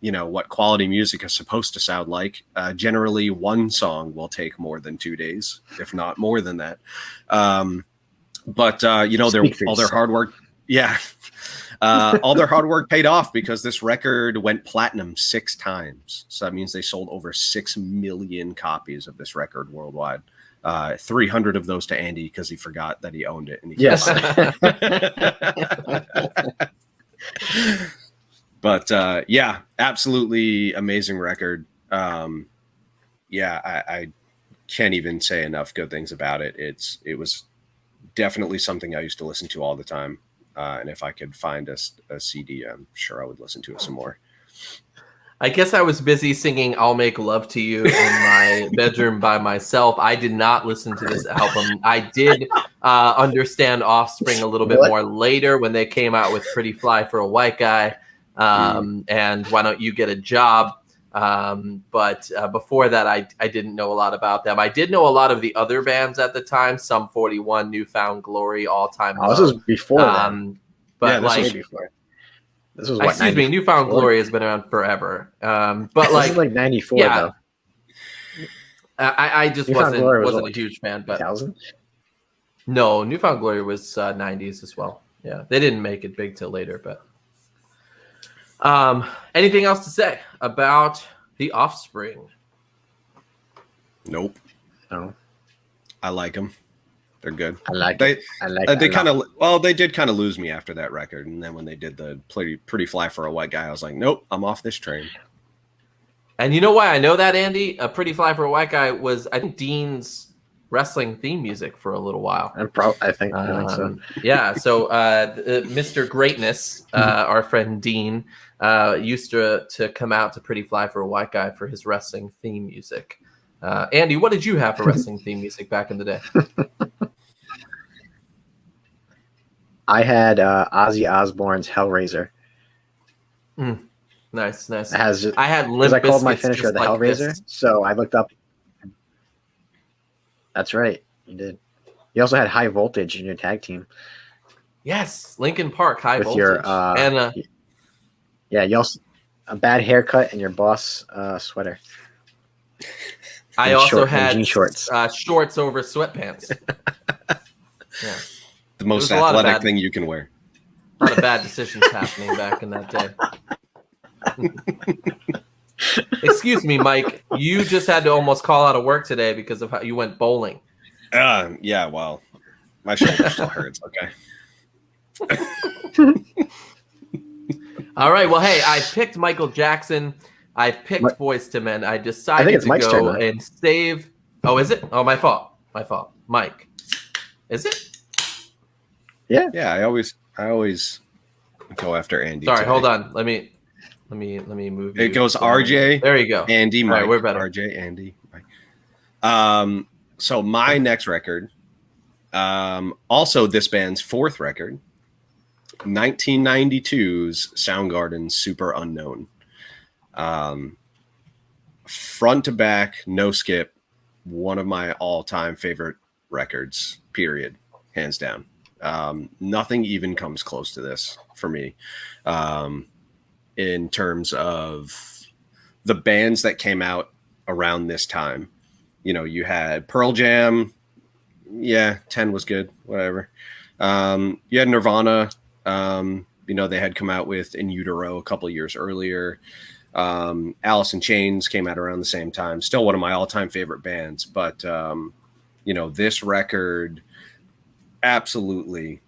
you know, what quality music is supposed to sound like, generally one song will take more than 2 days, if not more than that. But you know, all their hard work, yeah, all their hard work paid off because this record went platinum 6 times. So that means they sold over 6 million copies of this record worldwide. 300 of those to Andy because he forgot that he owned it. And he Yes. But yeah, absolutely amazing record. Yeah, I can't even say enough good things about it. It was definitely something I used to listen to all the time. And if I could find a CD, I'm sure I would listen to it some more. I guess I was busy singing I'll Make Love to You in my bedroom by myself. I did not listen to this album. I did understand Offspring a little bit more later when they came out with Pretty Fly for a White Guy and Why Don't You Get a Job. But before that, I didn't know a lot about them. I did know a lot of the other bands at the time, Sum 41, Newfound Glory, All Time Low. This was before then. But Yeah, this like, was before. This was what, excuse me, 94? Newfound Glory has been around forever. But This like, is like 94 yeah, though. I just Newfound Glory was wasn't like a huge fan. But 2000? no, Newfound Glory was 90s as well. Yeah, they didn't make it big till later. But anything else to say about The Offspring? Nope. No. I like them. They're good. I like They- it. I like They it. kind of, well, they did kind of lose me after that record. And then when they did the Pretty Fly for a White Guy, I was like, nope, I'm off this train. And you know why I know that, Andy? A Pretty Fly for a White Guy was, I think, Dean's wrestling theme music for a little while. I think so. Yeah, so Mr. Greatness, our friend Dean, used to come out to Pretty Fly for a White Guy for his wrestling theme music. Andy, what did you have for wrestling theme music back in the day? I had Ozzy Osbourne's Hellraiser. Nice. It has just, I had because Limp I called my Bizkit's finisher just the like Hellraiser, this. so I looked up. That's right, you did. You also had High Voltage in your tag team Yes, Linkin Park, High with Voltage. your And yeah, you also a bad haircut and your boss sweater. I and also short- and had jean shorts. Shorts over sweatpants. Yeah. The most There was a lot of athletic bad- thing you can wear. A lot of bad decisions happening back in that day. Excuse me, Mike. You just had to almost call out of work today because of how you went bowling. Yeah, well, my shoulder still hurts. Okay. All right. Well, hey, I picked Michael Jackson. I picked What? Boyz II Men. I I decided think it's to Mike's go turn now. and save. Oh, is it? Oh, my fault. Mike. Is it? Yeah, I always go after Andy. Sorry. today. Hold on. Let me move. It you goes somewhere. RJ, There you go. Andy, All Mike. right, we're better. RJ, Andy, Mike. So my next record, also this band's 4th record, 1992's Soundgarden's Super Unknown. Front to back, no skip, one of my all-time favorite records, period, hands down. Nothing even comes close to this for me, in terms of the bands that came out around this time. You know, you had Pearl Jam. Yeah, 10 was good, whatever. You had Nirvana. You know, they had come out with In Utero a couple of years earlier. Alice in Chains came out around the same time. Still one of my all-time favorite bands. But, you know, this record absolutely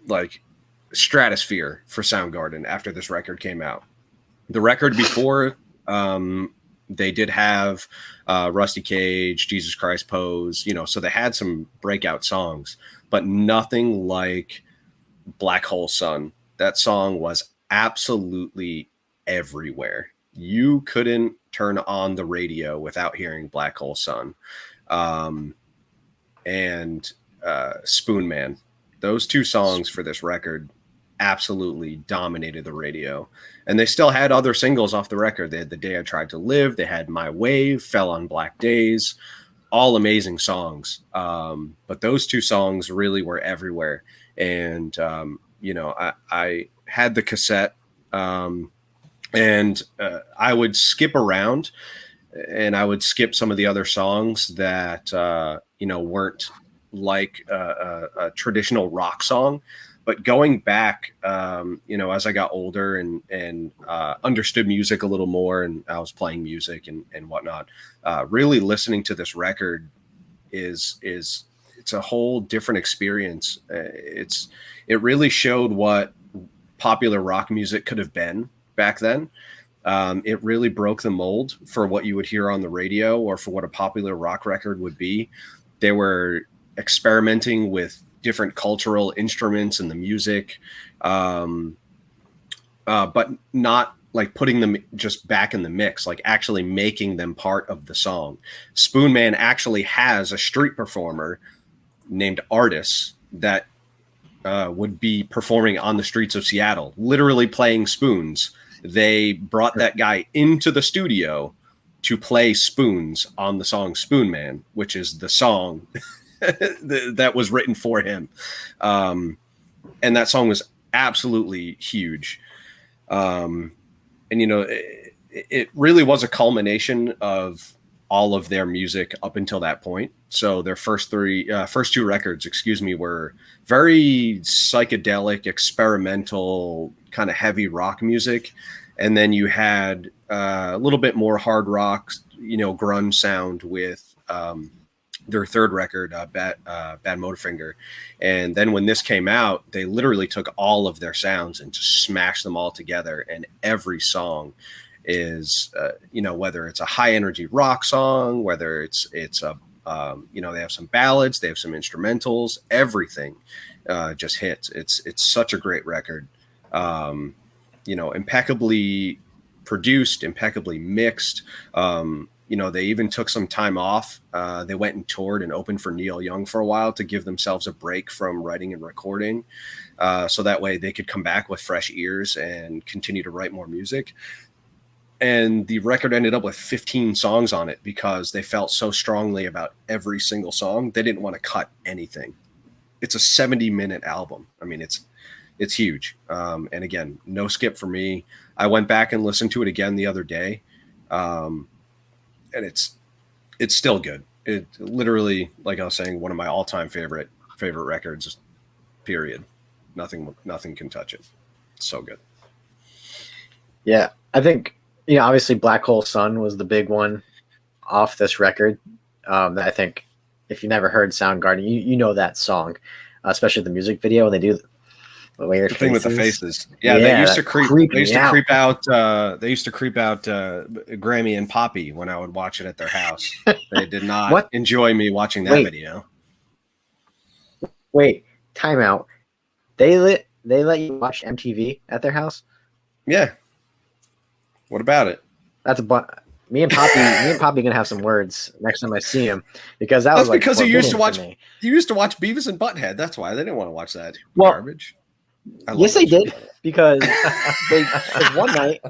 like stratosphere for Soundgarden after this record came out. The record before, they did have Rusty Cage, Jesus Christ Pose, you know, so they had some breakout songs, but nothing like Black Hole Sun. That song was absolutely everywhere. You couldn't turn on the radio without hearing Black Hole Sun. And Spoon Man. Those two songs for this record absolutely dominated the radio. And they still had other singles off the record. They had The Day I Tried to Live. They had My Wave, Fell on Black Days. All amazing songs. But those two songs really were everywhere. And, you know, I had the cassette, and I would skip around, and I would skip some of the other songs that, you know, weren't like a traditional rock song. But going back, you know, as I got older and understood music a little more, and I was playing music and whatnot, really listening to this record it's a whole different experience. It really showed what popular rock music could have been back then. It really broke the mold for what you would hear on the radio or for what a popular rock record would be. They were experimenting with different cultural instruments in the music, but not like putting them just back in the mix, like actually making them part of the song. Spoon Man actually has a street performer named Artis that would be performing on the streets of Seattle, literally playing spoons. They brought that guy into the studio to play spoons on the song Spoon Man, which is the song that was written for him. And that song was absolutely huge. And, you know, it really was a culmination of all of their music up until that point. So their first two records, were very psychedelic, experimental, kind of heavy rock music. And then you had a little bit more hard rock, you know, grunge sound with their third record, Bad Motorfinger. And then when this came out, they literally took all of their sounds and just smashed them all together. And every song is, you know, whether it's a high energy rock song, whether it's a, you know, they have some ballads, they have some instrumentals, everything just hits. It's such a great record. You know, impeccably produced, impeccably mixed. You know, they even took some time off. They went and toured and opened for Neil Young for a while to give themselves a break from writing and recording. So that way they could come back with fresh ears and continue to write more music. And the record ended up with 15 songs on it because they felt so strongly about every single song. They didn't want to cut anything. It's a 70-minute album. I mean, it's huge. And again, no skip for me. I went back and listened to it again the other day. And it's still good. It literally, like I was saying, one of my all-time favorite records, period. Nothing can touch it. It's so good. Yeah. I think, you know, obviously Black Hole Sun was the big one off this record. That I think if you never heard Soundgarden, you know that song, especially the music video when they do the way their thing with the faces. Yeah, they used to creep. They used to creep out. They used to creep out Grammy and Poppy when I would watch it at their house. They did not enjoy me watching that video. Wait, time out. They let you watch MTV at their house? Yeah. What about it? That's me and Poppy gonna have some words next time I see him because that's like because you used to watch Beavis and Butthead. That's why they didn't want to watch that garbage. Yes, they did because one night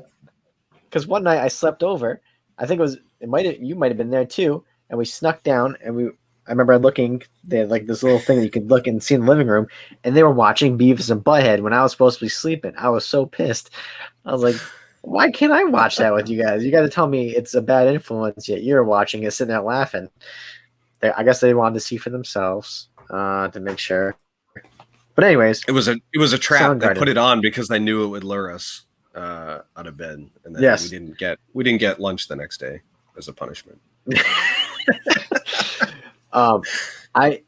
because one night I slept over. I think you might have been there too, and we snuck down and I remember looking. They had like this little thing that you could look and see in the living room, and they were watching Beavis and Butthead when I was supposed to be sleeping. I was so pissed. I was like, "Why can't I watch that with you guys? You got to tell me it's a bad influence. Yet you're watching it, sitting there laughing." I guess they wanted to see for themselves to make sure. But anyways, It was a trap. They Soundgarden. put it on because they knew it would lure us out of bed, and then Yes. we didn't get lunch the next day as a punishment. I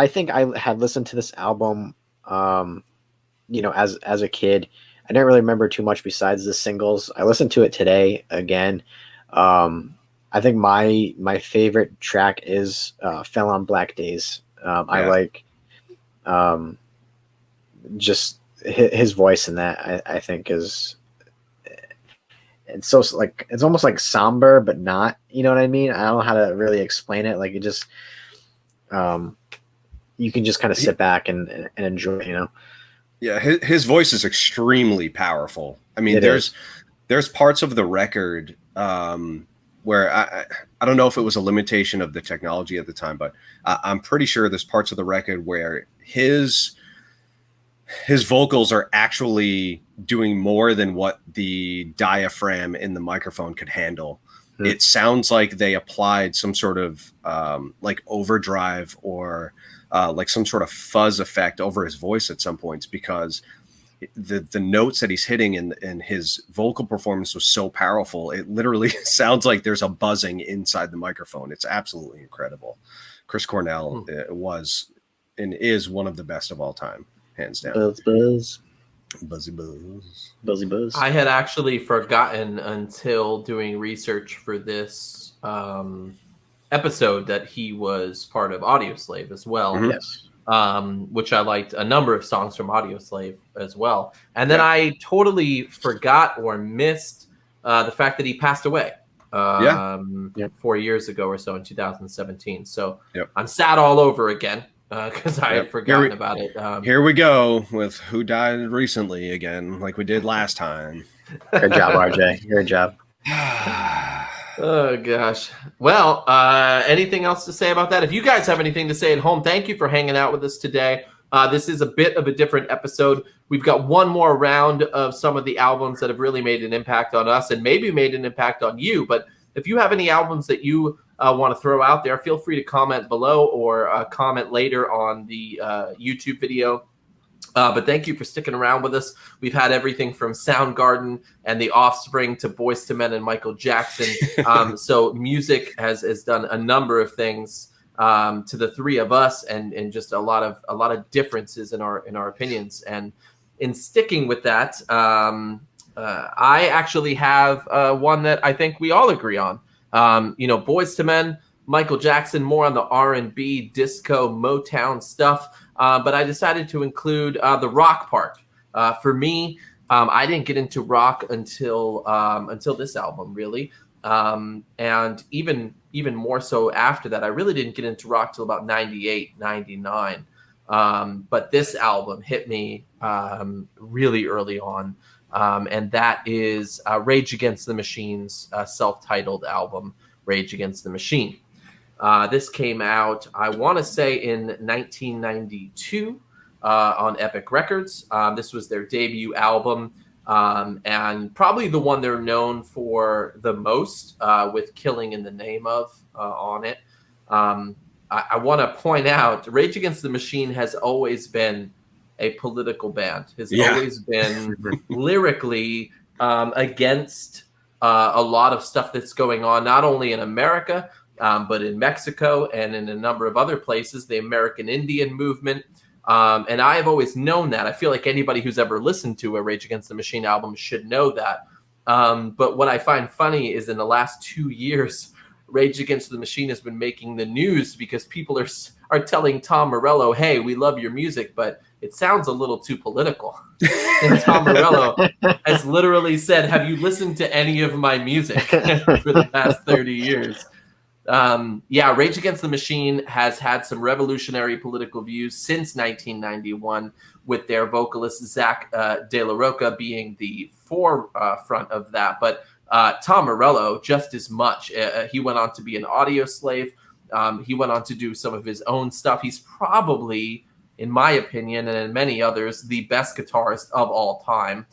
think I had listened to this album, as a kid. I didn't really remember too much besides the singles. I listened to it today again. I think my favorite track is "Fell on Black Days." I like just his voice in that. I think is. It's so like it's almost like somber, but not. You know what I mean? I don't know how to really explain it. Like it just, you can just kind of sit back and enjoy. Yeah, his voice is extremely powerful. I mean, It is. there's parts of the record where I don't know if it was a limitation of the technology at the time, but I'm pretty sure there's parts of the record where his vocals are actually doing more than what the diaphragm in the microphone could handle. It sounds like they applied some sort of like overdrive or like some sort of fuzz effect over his voice at some points, because the notes that he's hitting in his vocal performance was so powerful. It literally sounds like there's a buzzing inside the microphone. It's absolutely incredible. Chris Cornell was and is one of the best of all time, hands down. Buzz. Buzzy buzz. Buzzy buzz. I had actually forgotten until doing research for this episode that he was part of Audioslave as well. Yes. Which I liked a number of songs from Audioslave as well. And then I totally forgot or missed the fact that he passed away 4 years ago or so in 2017. So I'm sad all over again because I had forgotten about it. Here we go with who died recently again, like we did last time. Good job, RJ. Good job. Oh gosh. Well, anything else to say about that? If you guys have anything to say at home, thank you for hanging out with us today. This is a bit of a different episode. We've got one more round of some of the albums that have really made an impact on us and maybe made an impact on you. But if you have any albums that you want to throw out there, feel free to comment below or comment later on the YouTube video. But thank you for sticking around with us. We've had everything from Soundgarden and The Offspring to Boyz II Men and Michael Jackson. So music has done a number of things to the three of us, and just a lot of differences in our opinions. And in sticking with that, I actually have one that I think we all agree on. Boyz II Men, Michael Jackson, more on the R&B, disco, Motown stuff. But I decided to include the rock part. For me, I didn't get into rock until this album, really. And even more so after that, I really didn't get into rock till about 98, 99. But this album hit me really early on. And that is Rage Against the Machine's self-titled album, Rage Against the Machine. This came out, I want to say, in 1992 on Epic Records. This was their debut album, and probably the one they're known for the most, with Killing in the Name of on it. I want to point out, Rage Against the Machine has always been a political band, has always been lyrically against a lot of stuff that's going on, not only in America, but in Mexico and in a number of other places, the American Indian movement. And I have always known that. I feel like anybody who's ever listened to a Rage Against the Machine album should know that. But what I find funny is in the last 2 years, Rage Against the Machine has been making the news because people are telling Tom Morello, hey, we love your music, but it sounds a little too political. And Tom Morello has literally said, have you listened to any of my music for the past 30 years? Rage Against the Machine has had some revolutionary political views since 1991 with their vocalist Zach De La Rocha being the forefront of that. But Tom Morello, just as much. He went on to be an audio slave. He went on to do some of his own stuff. He's probably, in my opinion, and in many others, the best guitarist of all time.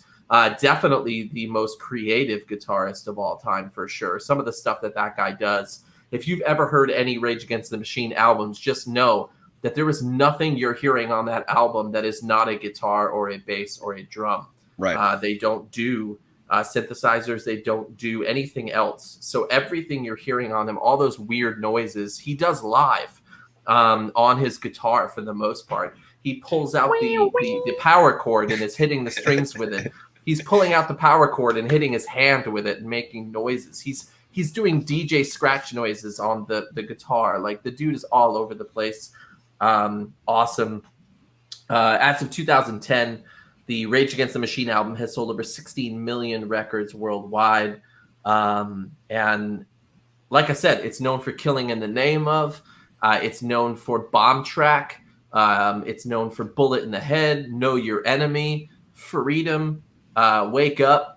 Definitely the most creative guitarist of all time, for sure. Some of the stuff that guy does. If you've ever heard any Rage Against the Machine albums, just know that there is nothing you're hearing on that album that is not a guitar or a bass or a drum. Right. They don't do synthesizers. They don't do anything else. So everything you're hearing on them, all those weird noises, he does live on his guitar for the most part. He pulls out the power cord and is hitting the strings with it. He's pulling out the power cord and hitting his hand with it and making noises. He's doing DJ scratch noises on the guitar. Like, the dude is all over the place. Awesome. As of 2010, the Rage Against the Machine album has sold over 16 million records worldwide. And like I said, it's known for Killing in the Name of. It's known for Bomb Track. It's known for Bullet in the Head, Know Your Enemy, Freedom, Wake Up.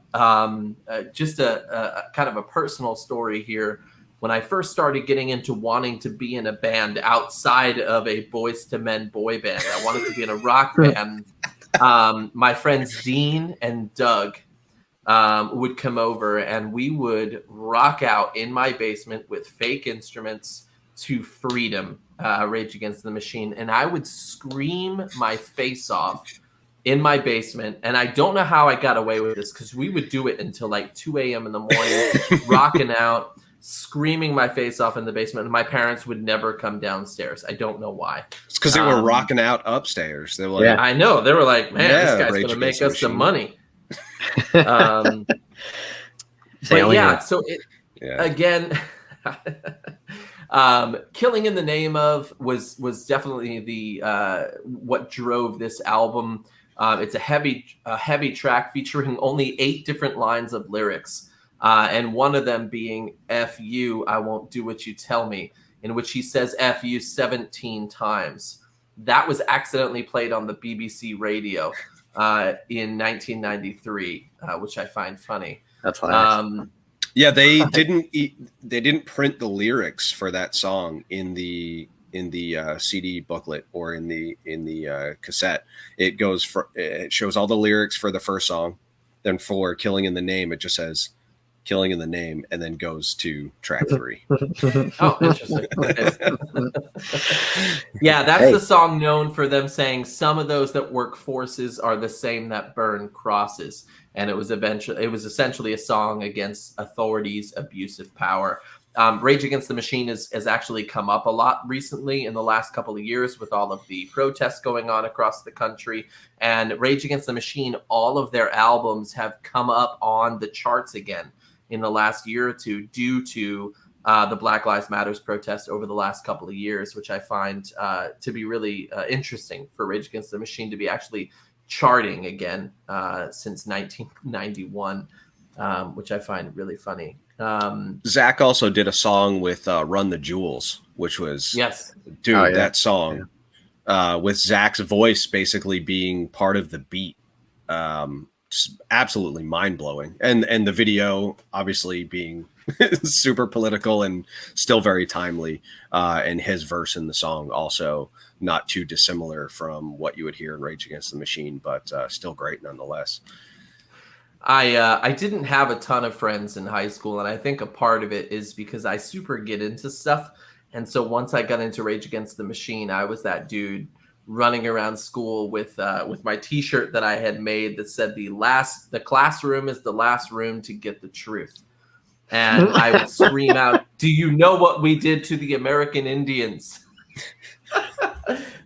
Just a kind of a personal story here. When I first started getting into wanting to be in a band outside of a Boyz II Men boy band, I wanted to be in a rock band. My friends Dean and Doug would come over, and we would rock out in my basement with fake instruments to Freedom, Rage Against the Machine. And I would scream my face off in my basement. And I don't know how I got away with this, because we would do it until like 2 a.m. in the morning, rocking out, screaming my face off in the basement. And my parents would never come downstairs. I don't know why. It's because they were rocking out upstairs. They were like, I know. They were like, man, Yeah, this guy's Rage going to make Against the us some Machine. money. But yeah, so yeah. again, Killing in the Name of was definitely the what drove this album. It's a heavy track featuring only 8 different lines of lyrics. And one of them being F you, I won't do what you tell me, in which he says F you 17 times. That was accidentally played on the BBC radio in 1993, which I find funny. That's hilarious. Yeah, they didn't print the lyrics for that song in the CD booklet or in the cassette. It shows all the lyrics for the first song. Then for Killing in the Name, it just says Killing in the Name, and then goes to track 3. Oh, interesting. Yeah, that's the song known for them saying some of those that work forces are the same that burn crosses. And it was essentially a song against authorities' abusive power. Rage Against the Machine has actually come up a lot recently in the last couple of years with all of the protests going on across the country. And Rage Against the Machine, all of their albums have come up on the charts again in the last year or two due to the Black Lives Matters protests over the last couple of years, which I find to be really interesting for Rage Against the Machine to be actually charting again since 1991, which I find really funny. Zach also did a song with Run the Jewels, which was that song with Zach's voice basically being part of the beat. Just absolutely mind-blowing. And the video obviously being super political and still very timely, and his verse in the song also not too dissimilar from what you would hear in Rage Against the Machine, but still great nonetheless. I didn't have a ton of friends in high school, and I think a part of it is because I super get into stuff. And so once I got into Rage Against the Machine, I was that dude running around school with my T-shirt that I had made that said the classroom is the last room to get the truth. And I would scream out, "Do you know what we did to the American Indians?"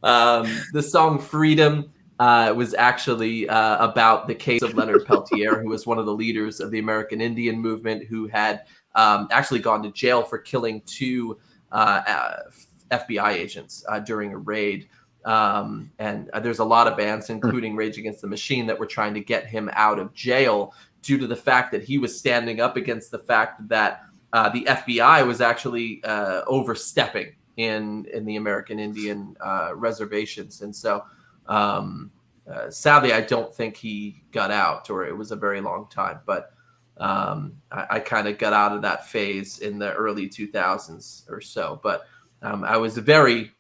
The song Freedom was actually about the case of Leonard Peltier, who was one of the leaders of the American Indian movement, who had actually gone to jail for killing 2 FBI agents during a raid. And there's a lot of bands, including Rage Against the Machine, that were trying to get him out of jail due to the fact that he was standing up against the fact that the FBI was actually overstepping in the American Indian reservations. And so sadly, I don't think he got out, or it was a very long time. But I kind of got out of that phase in the early 2000s or so. But I was very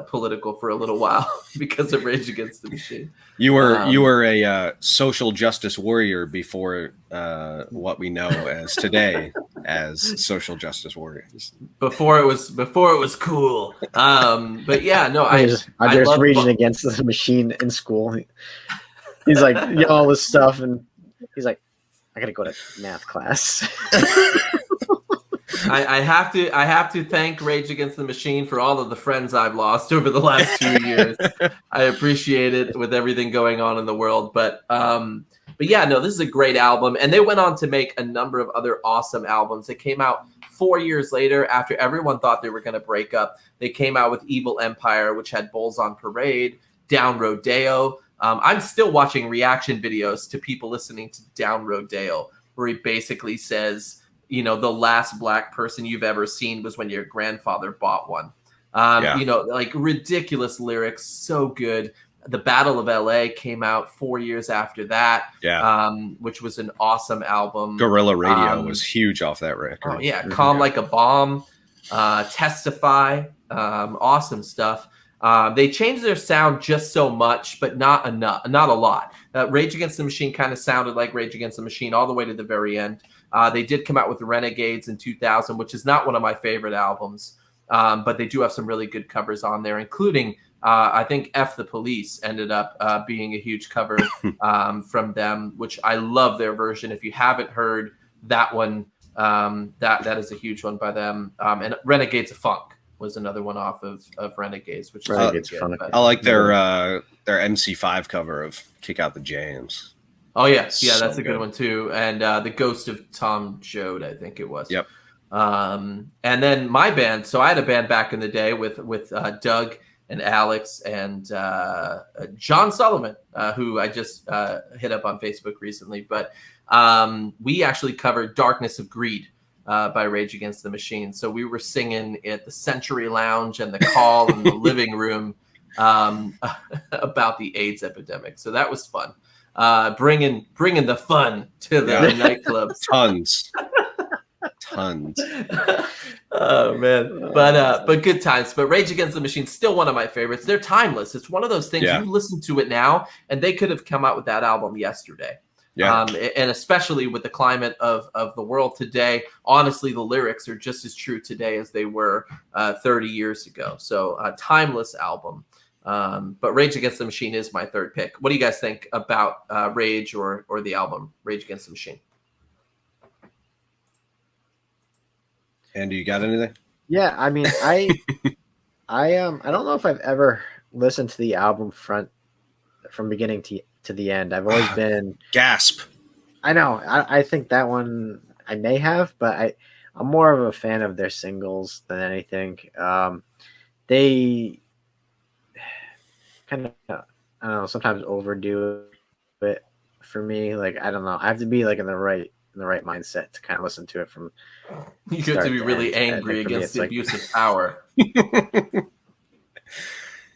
political for a little while because of Rage Against the Machine. You were a social justice warrior before what we know as today as social justice warriors. Before it was cool. But yeah, no, I'm just love raging against the machine in school. He's like, all this stuff, and he's like, I gotta go to math class. I have to thank Rage Against the Machine for all of the friends I've lost over the last 2 years. I appreciate it with everything going on in the world. But yeah, no, this is a great album. And they went on to make a number of other awesome albums. They came out 4 years later after everyone thought they were going to break up. They came out with Evil Empire, which had Bulls on Parade, Down Rodeo. I'm still watching reaction videos to people listening to Down Rodeo, where he basically says, the last black person you've ever seen was when your grandfather bought one. Like ridiculous lyrics, so good. The Battle of LA came out 4 years after that, which was an awesome album. Guerrilla Radio was huge off that record. Calm Like a Bomb, Testify, awesome stuff. They changed their sound just so much, but not a lot. Rage Against the Machine kind of sounded like Rage Against the Machine all the way to the very end. They did come out with Renegades in 2000, which is not one of my favorite albums, but they do have some really good covers on there, including I think F the Police ended up being a huge cover from them, which I love their version. If you haven't heard that one, that is a huge one by them. And Renegades of Funk was another one off of Renegades, which is really good. I like their MC5 cover of Kick Out the Jams. Oh yeah, that's a good one too. And the Ghost of Tom Joad, I think it was. Yep. And then my band. So I had a band back in the day with Doug and Alex and John Sullivan, who I just hit up on Facebook recently. But we actually covered "Darkness of Greed" by Rage Against the Machine. So we were singing at the Century Lounge and the Call in the living room about the AIDS epidemic. So that was fun. Bringing the fun to the nightclubs. Tons. Oh man, but good times. But Rage Against the Machine, still one of my favorites. They're timeless. It's one of those things you listen to it now, and they could have come out with that album yesterday. Yeah. And especially with the climate of the world today, honestly, the lyrics are just as true today as they were 30 years ago. So a timeless album. But Rage Against the Machine is my third pick. What do you guys think about Rage or the album Rage Against the Machine? Andy, you got anything? Yeah, I mean, I don't know if I've ever listened to the album from beginning to the end. I've always been gasp. I know. I think that one I may have, but I'm more of a fan of their singles than anything. They kind of, I don't know, sometimes overdo it for me. Like, I don't know. I have to be like in the right mindset to kind of listen to it from. You have to be really angry against the abuse of power.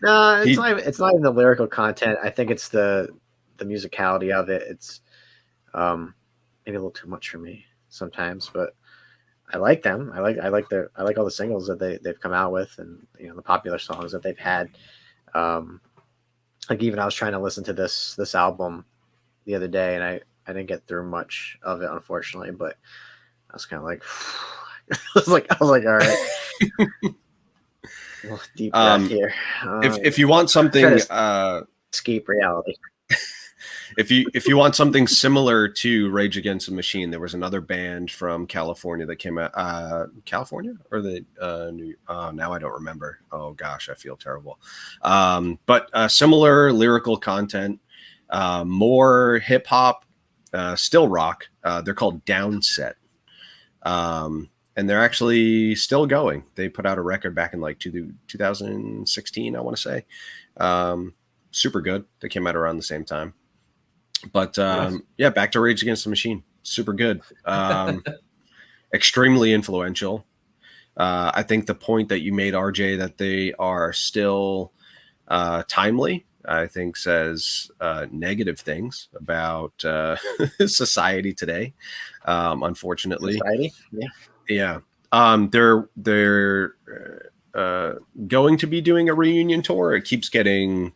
No, it's not even the lyrical content. I think it's the musicality of it. It's maybe a little too much for me sometimes, but I like them. I like all the singles that they've come out with, and the popular songs that they've had. Like, even I was trying to listen to this album the other day, and I didn't get through much of it, unfortunately, but I was kind of like, I was like, all right. Deep breath here. If you want something, escape reality. If you want something similar to Rage Against the Machine, there was another band from California that came out. California or the now I don't remember. Oh gosh, I feel terrible. But similar lyrical content, more hip hop, still rock. They're called Downset. And they're actually still going. They put out a record back in like 2016, I want to say. Super good. They came out around the same time. But back to Rage Against the Machine. Super good. Extremely influential. I think the point that you made, RJ, that they are still timely I think says negative things about society today. Unfortunately, Society. Yeah. yeah. They're going to be doing a reunion tour. It keeps getting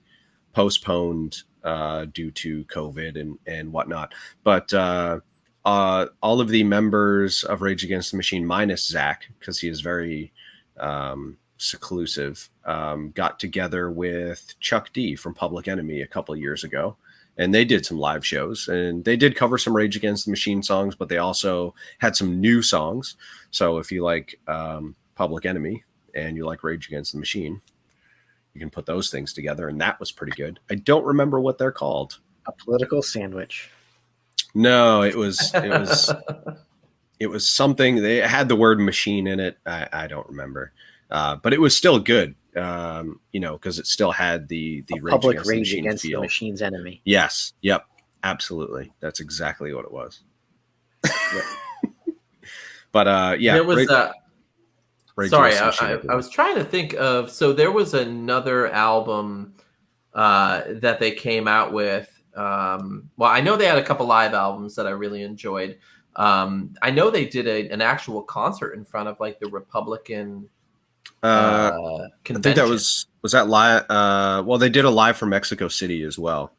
postponed due to COVID and whatnot. But all of the members of Rage Against the Machine, minus Zach, because he is very seclusive, got together with Chuck D from Public Enemy a couple of years ago. And they did some live shows, and they did cover some Rage Against the Machine songs, but they also had some new songs. So if you like Public Enemy and you like Rage Against the Machine, you can put those things together, and that was pretty good. I don't remember what they're called. A political sandwich. No, it was something. They had the word machine in it. I don't remember, but it was still good. Because it still had the Public Rage Against the Machine's enemy. Yes. Yep. Absolutely. That's exactly what it was. But yeah, there was Rage sorry, Against the Machine. I was trying to think of. So there was another album that they came out with. Well, I know they had a couple live albums that I really enjoyed. I know they did an actual concert in front of like the Republican I convention. think that was that live. Well, they did a live from Mexico City as well.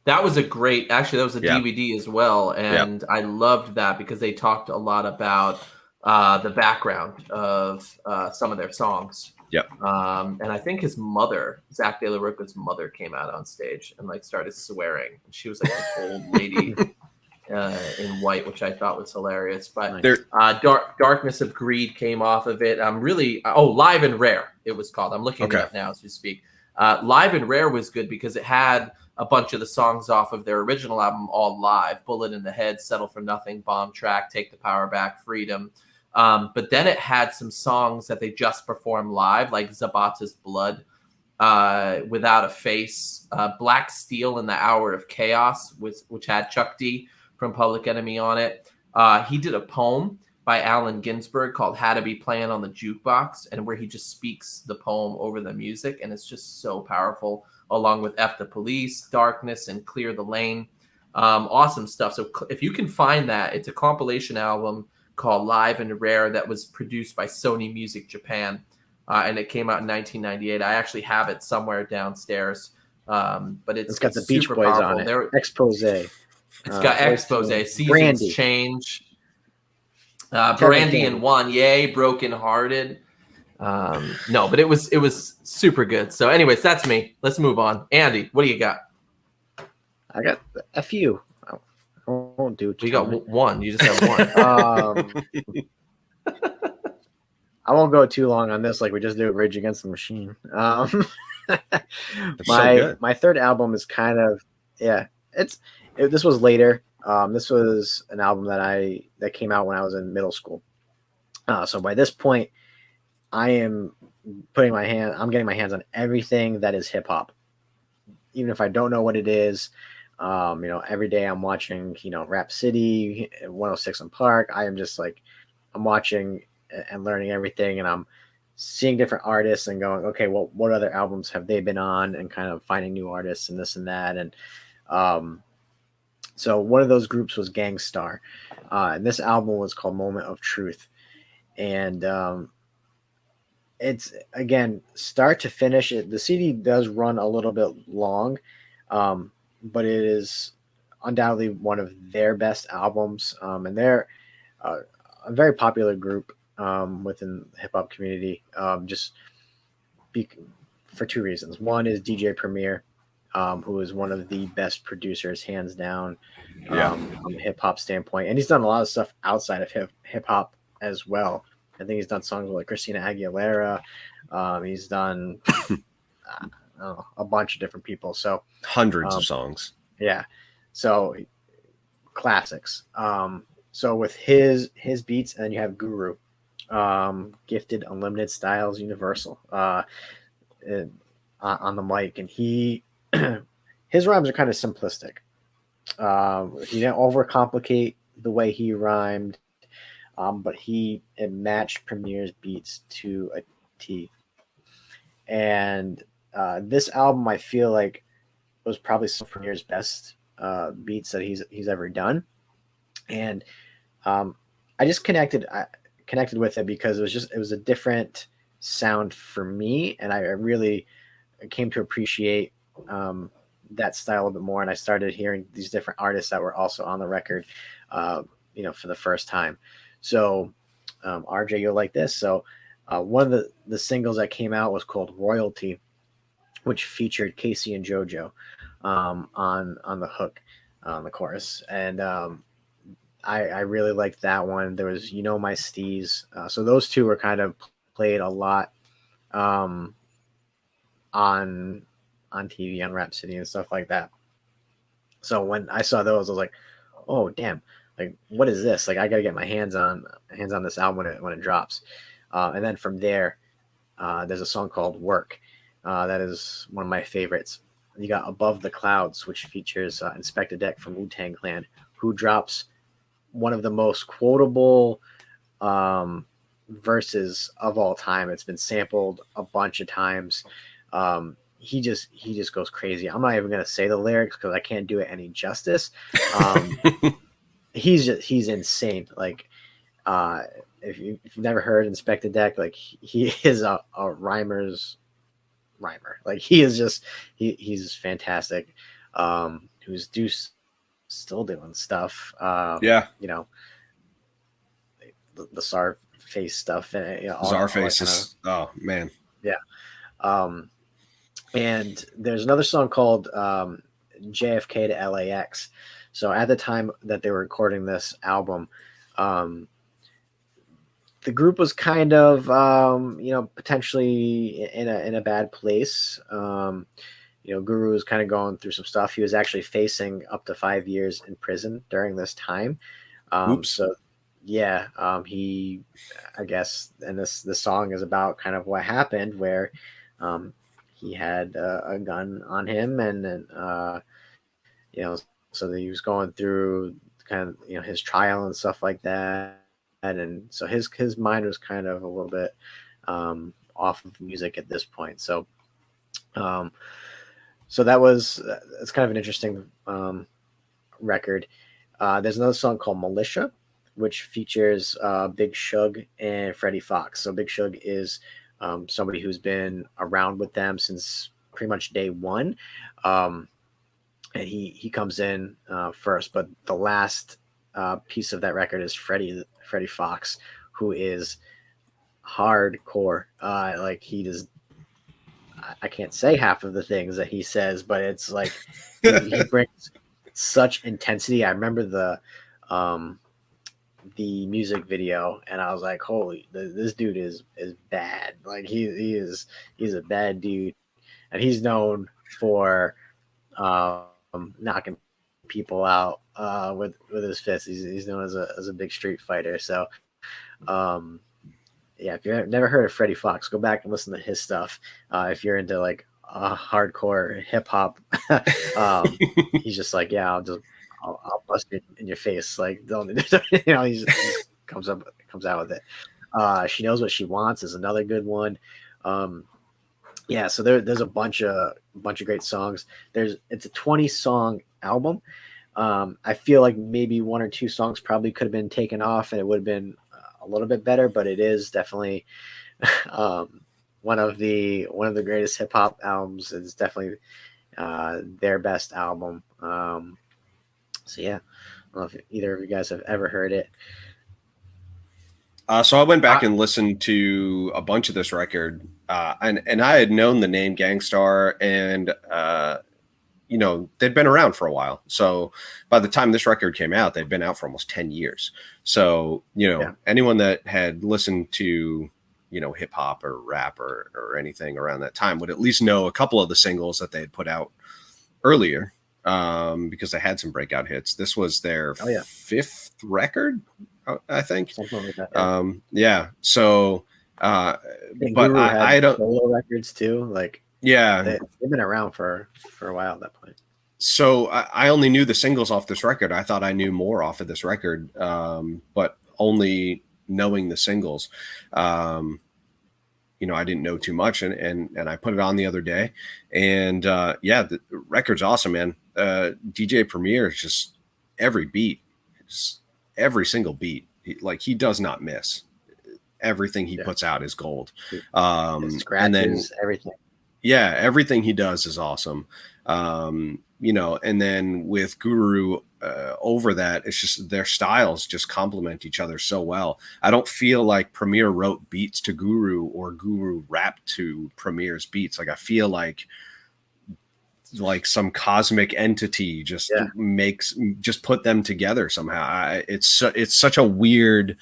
That was a great. Actually, that was a DVD as well, and I loved that because they talked a lot about the background of some of their songs. Yep. And I think his mother, Zach De La Rocha's mother, came out on stage and like started swearing. She was like an old lady in white, which I thought was hilarious. But Darkness of Greed came off of it. Live and Rare it was called. I'm looking it up now as we speak. Live and Rare was good because it had a bunch of the songs off of their original album all live. Bullet in the Head, Settle for Nothing, Bomb Track, Take the Power Back, Freedom. But then it had some songs that they just performed live, like Zabata's Blood, Without a Face, Black Steel in the Hour of Chaos, which had Chuck D from Public Enemy on it. He did a poem by Allen Ginsberg called How to Be Playing on the Jukebox, and where he just speaks the poem over the music, and it's just so powerful, along with F the Police, Darkness, and Clear the Lane. Awesome stuff. So if you can find that, it's a compilation album called Live and Rare that was produced by Sony Music Japan, and it came out in 1998. I actually have it somewhere downstairs, but it's got the Beach Boys powerful. on it. Expose. It's got Expose, Seasons Brandy. Change, Brandy and One, Yay, Broken Hearted. No, but it was super good. So anyways, that's me. Let's move on. Andy, what do you got? I got a few. I won't do it. You got one. You just have one. I won't go too long on this like we just did Rage Against the Machine. My third album is kind of this was later. This was an album that came out when I was in middle school. So by this point, I am I'm getting my hands on everything that is hip hop. Even if I don't know what it is, every day I'm watching, Rap City, 106 in Park. I am just like, I'm watching and learning everything, and I'm seeing different artists and going, okay, well, what other albums have they been on, and kind of finding new artists and this and that. And so one of those groups was Gang Starr. And this album was called Moment of Truth. And it's, again, start to finish. The CD does run a little bit long, but it is undoubtedly one of their best albums. And they're a very popular group within the hip-hop community, for two reasons. One is DJ Premier, who is one of the best producers, hands down, from a hip-hop standpoint. And he's done a lot of stuff outside of hip-hop as well. I think he's done songs with like Christina Aguilera. He's done a bunch of different people. So hundreds of songs. Yeah. So classics. So with his beats, and then you have Guru, Gifted, Unlimited Styles, Universal, on the mic, and his rhymes are kind of simplistic. He didn't overcomplicate the way he rhymed, but it matched Premier's beats to a T. And this album, I feel like was probably some of Premier's best beats that he's ever done, and I just connected with it because it was a different sound for me, and I really came to appreciate that style a bit more. And I started hearing these different artists that were also on the record, for the first time. So, RJ, you'll like this. So, one of the singles that came out was called "Royalty," which featured Casey and JoJo on the hook, on the chorus, and I really liked that one. There was "You Know My Steez," so those two were kind of played a lot on TV, on Rhapsody and stuff like that. So when I saw those, I was like, "Oh damn! Like, what is this? Like, I gotta get my hands on this album when it drops." And then from there, there's a song called "Work." That is one of my favorites. You got "Above the Clouds," which features Inspectah Deck from Wu-Tang Clan, who drops one of the most quotable verses of all time. It's been sampled a bunch of times. He just goes crazy. I'm not even gonna say the lyrics because I can't do it any justice. He's insane. Like, if you've never heard Inspectah Deck, like he is a rhymer's rhymer. Like he's fantastic. Who's still doing stuff. Yeah. The Czarface stuff. And, Czarface is, oh man. Yeah. And there's another song called JFK to LAX. So at the time that they were recording this album, the group was kind of, potentially in a bad place. Guru was kind of going through some stuff. He was actually facing up to 5 years in prison during this time. Oops. So yeah, he, I guess, and this song is about kind of what happened, where he had a gun on him, and then so that he was going through kind of his trial and stuff like that, and so his mind was kind of a little bit off of music at this point. So so it's kind of an interesting record. There's another song called "Militia," which features Big Shug and Freddie Fox. So Big Shug is somebody who's been around with them since pretty much day one. And he comes in first, but the last piece of that record is Freddie Fox, who is hardcore. Like, he does, I can't say half of the things that he says, but it's like he brings such intensity. I remember the music video, and I was like, holy, this dude is bad. Like, he's a bad dude, and he's known for knocking people out with his fists. He's known as a big street fighter. So yeah, if you've never heard of Freddie Fox, go back and listen to his stuff. If you're into like hardcore hip hop, he's just like, yeah, I'll bust it in your face. Like, don't, he just comes out with it. She Knows What She Wants is another good one. Yeah, so there's a bunch of great songs. It's a 20-song album. I feel like maybe one or two songs probably could have been taken off, and it would have been a little bit better. But it is definitely one of the greatest hip hop albums. It's definitely their best album. So yeah, I don't know if either of you guys have ever heard it. So I went back and listened to a bunch of this record, and I had known the name Gang Starr, and they'd been around for a while. So by the time this record came out, they'd been out for almost 10 years. So anyone that had listened to hip hop or rap or anything around that time would at least know a couple of the singles that they had put out earlier, because they had some breakout hits. This was their fifth record, I think. Something like that. Yeah. So, but I don't solo records too. Like, yeah, they've been around for a while at that point. So I only knew the singles off this record. I thought I knew more off of this record, but only knowing the singles. I didn't know too much, and I put it on the other day, and the record's awesome, man. DJ Premier is just every beat, every single beat, he does not miss. Everything he puts out is gold. Scratches, and then everything. Yeah, everything he does is awesome. And then with Guru over that, it's just their styles just complement each other so well. I don't feel like Premier wrote beats to Guru or Guru rapped to Premier's beats. Like I feel like some cosmic entity just put them together somehow. It's such a weird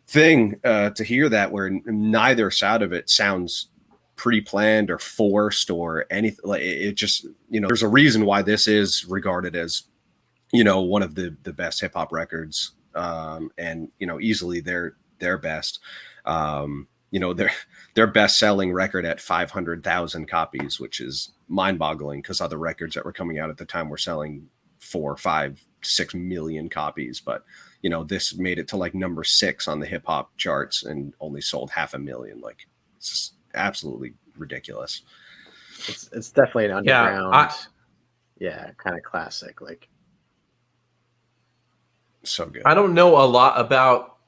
thing to hear that, where neither side of it sounds pre-planned or forced or anything. Like it just, there's a reason why this is regarded as, one of the best hip hop records, and easily their best. Their best selling record at 500,000 copies, which is mind boggling, because other records that were coming out at the time were selling 4, 5, 6 million copies. But this made it to like number 6 on the hip hop charts and only sold 500,000. Like it's just absolutely ridiculous. It's definitely an underground, kind of classic. Like, so good. I don't know a lot about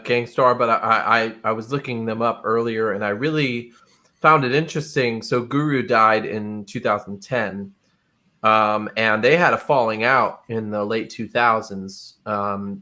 Gang Starr, but I was looking them up earlier, and I really found it interesting. So Guru died in 2010, and they had a falling out in the late 2000s,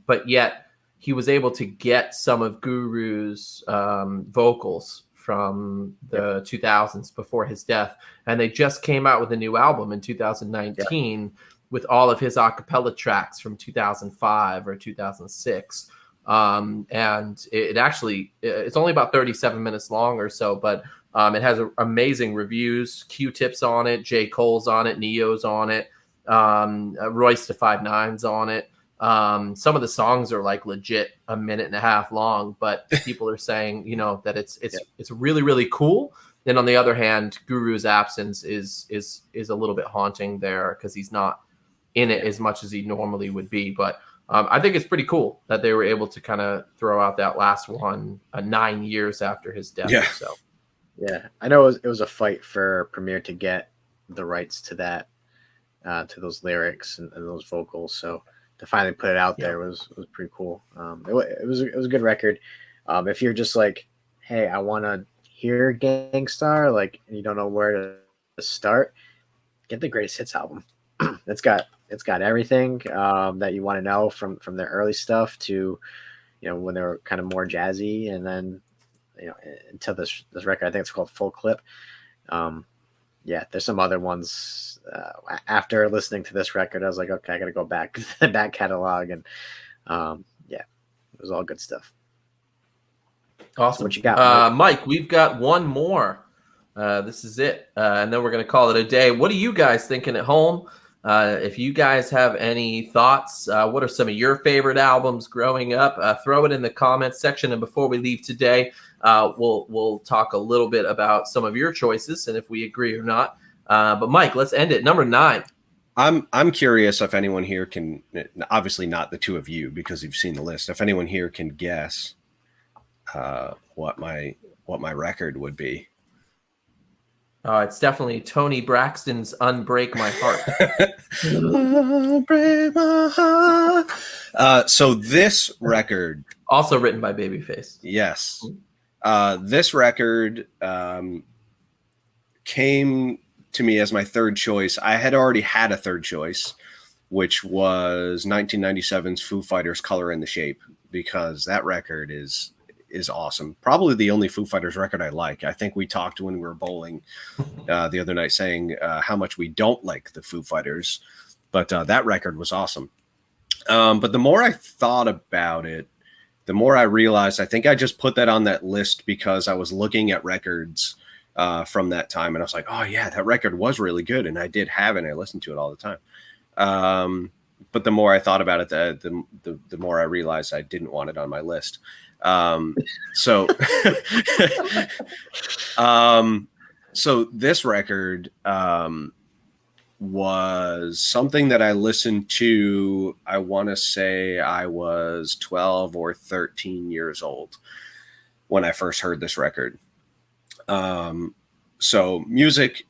but yet he was able to get some of Guru's vocals from the 2000s before his death, and they just came out with a new album in 2019 with all of his a cappella tracks from 2005 or 2006. And it's only about 37 minutes long or so, but it has amazing reviews. Q-Tip's on it, J. Cole's on it, Neo's on it, Royce da 5'9's on it. Some of the songs are like legit a minute and a half long, but people are saying, that it's really, really cool. Then on the other hand, Guru's absence is a little bit haunting there, because he's not in it as much as he normally would be. But I think it's pretty cool that they were able to kind of throw out that last one 9 years after his death. Yeah. So I know it was a fight for Premier to get the rights to that, to those lyrics and those vocals. So to finally put it out there was pretty cool. It was a good record. If you're just like, hey, I want to hear Gang Starr, like, and you don't know where to start, get the Greatest Hits album. It's got everything that you want to know from their early stuff to, when they were kind of more jazzy, and then until this record. I think it's called Full Clip. There's some other ones. After listening to this record, I was like, okay, I got to go back to the back catalog, and it was all good stuff. awesome. So what you got, Mike? We've got one more. This is it, and then we're going to call it a day. What are you guys thinking at home? If you guys have any thoughts, what are some of your favorite albums growing up? Throw it in the comments section. And before we leave today, we'll talk a little bit about some of your choices and if we agree or not. But Mike, let's end it. Number 9. I'm curious if anyone here can, obviously not the two of you because you've seen the list, if anyone here can guess what my record would be. It's definitely Tony Braxton's "Unbreak My Heart." Unbreak my heart. So this record, also written by Babyface. yes, this record came to me as my third choice. I had already had a third choice, which was 1997's Foo Fighters' "Color in the Shape," because that record is awesome. Probably the only Foo Fighters record I like. I think we talked when we were bowling the other night saying how much we don't like the Foo Fighters, but that record was awesome. But the more I thought about it, the more I realized I think I just put that on that list because I was looking at records from that time, and I was like, oh yeah, that record was really good, and I did have it, and I listened to it all the time. But the more I thought about it, the more I realized I didn't want it on my list. So this record was something that I listened to. I want to say I was 12 or 13 years old when I first heard this record. So music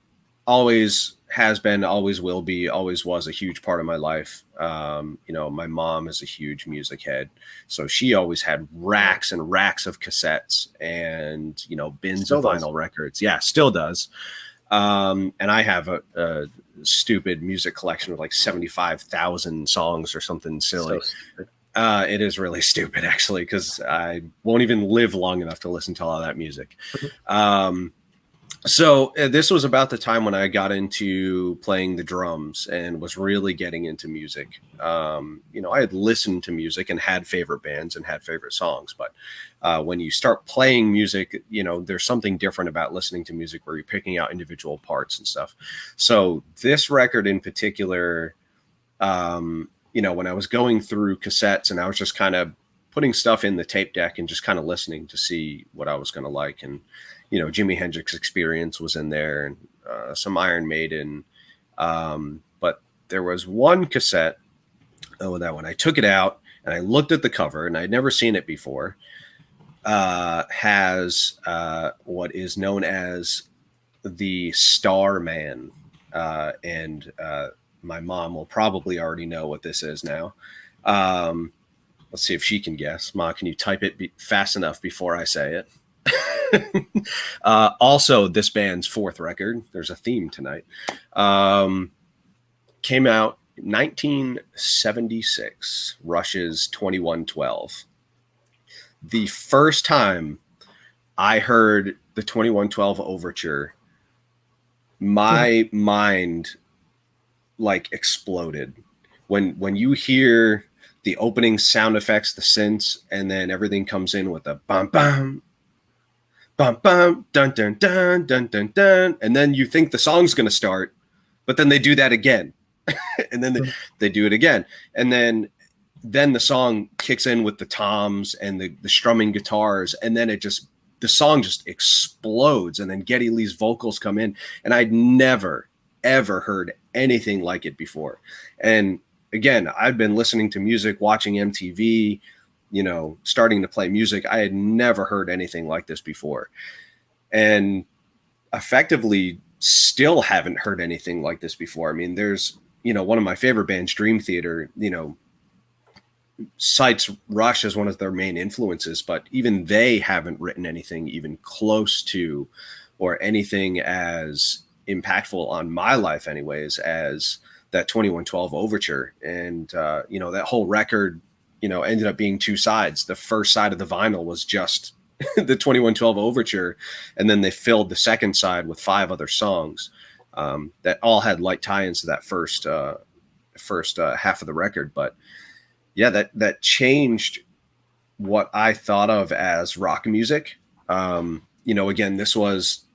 always has been, always will be, always was a huge part of my life. My mom is a huge music head, so she always had racks and racks of cassettes and bins Still of does. vinyl records. Yeah, still does. And I have a stupid music collection of like 75,000 songs or something silly. So stupid. It is really stupid, actually, because I won't even live long enough to listen to all that music. So this was about the time when I got into playing the drums and was really getting into music. I had listened to music and had favorite bands and had favorite songs, but when you start playing music, there's something different about listening to music where you're picking out individual parts and stuff. So this record in particular, when I was going through cassettes and I was just kind of putting stuff in the tape deck and just kind of listening to see what I was going to like. And, Jimi Hendrix Experience was in there and some Iron Maiden. But there was one cassette that when I took it out and I looked at the cover and I'd never seen it before, has what is known as the Starman. And my mom will probably already know what this is now. Let's see if she can guess. Ma, can you type it fast enough before I say it? Also, this band's fourth record, there's a theme tonight, came out 1976, Rush's 2112. The first time I heard the 2112 Overture, my mind like exploded. When you hear the opening sound effects, the synths, and then everything comes in with a bum bum bum bum dun dun dun dun dun dun, and then you think the song's gonna start, but then they do that again, and then they do it again, and then the song kicks in with the toms and the strumming guitars, and then the song just explodes, and then Geddy Lee's vocals come in, and I'd never ever heard anything like it before. And again, I've been listening to music, watching MTV, starting to play music. I had never heard anything like this before, and effectively still haven't heard anything like this before. I mean, there's, one of my favorite bands, Dream Theater, cites Rush as one of their main influences, but even they haven't written anything even close to, or anything as impactful on my life anyways, as that 2112 Overture. And, that whole record, ended up being two sides. The first side of the vinyl was just the 2112 Overture, and then they filled the second side with 5 other songs that all had light tie-ins to that first half of the record. But yeah, that changed what I thought of as rock music. Again, this was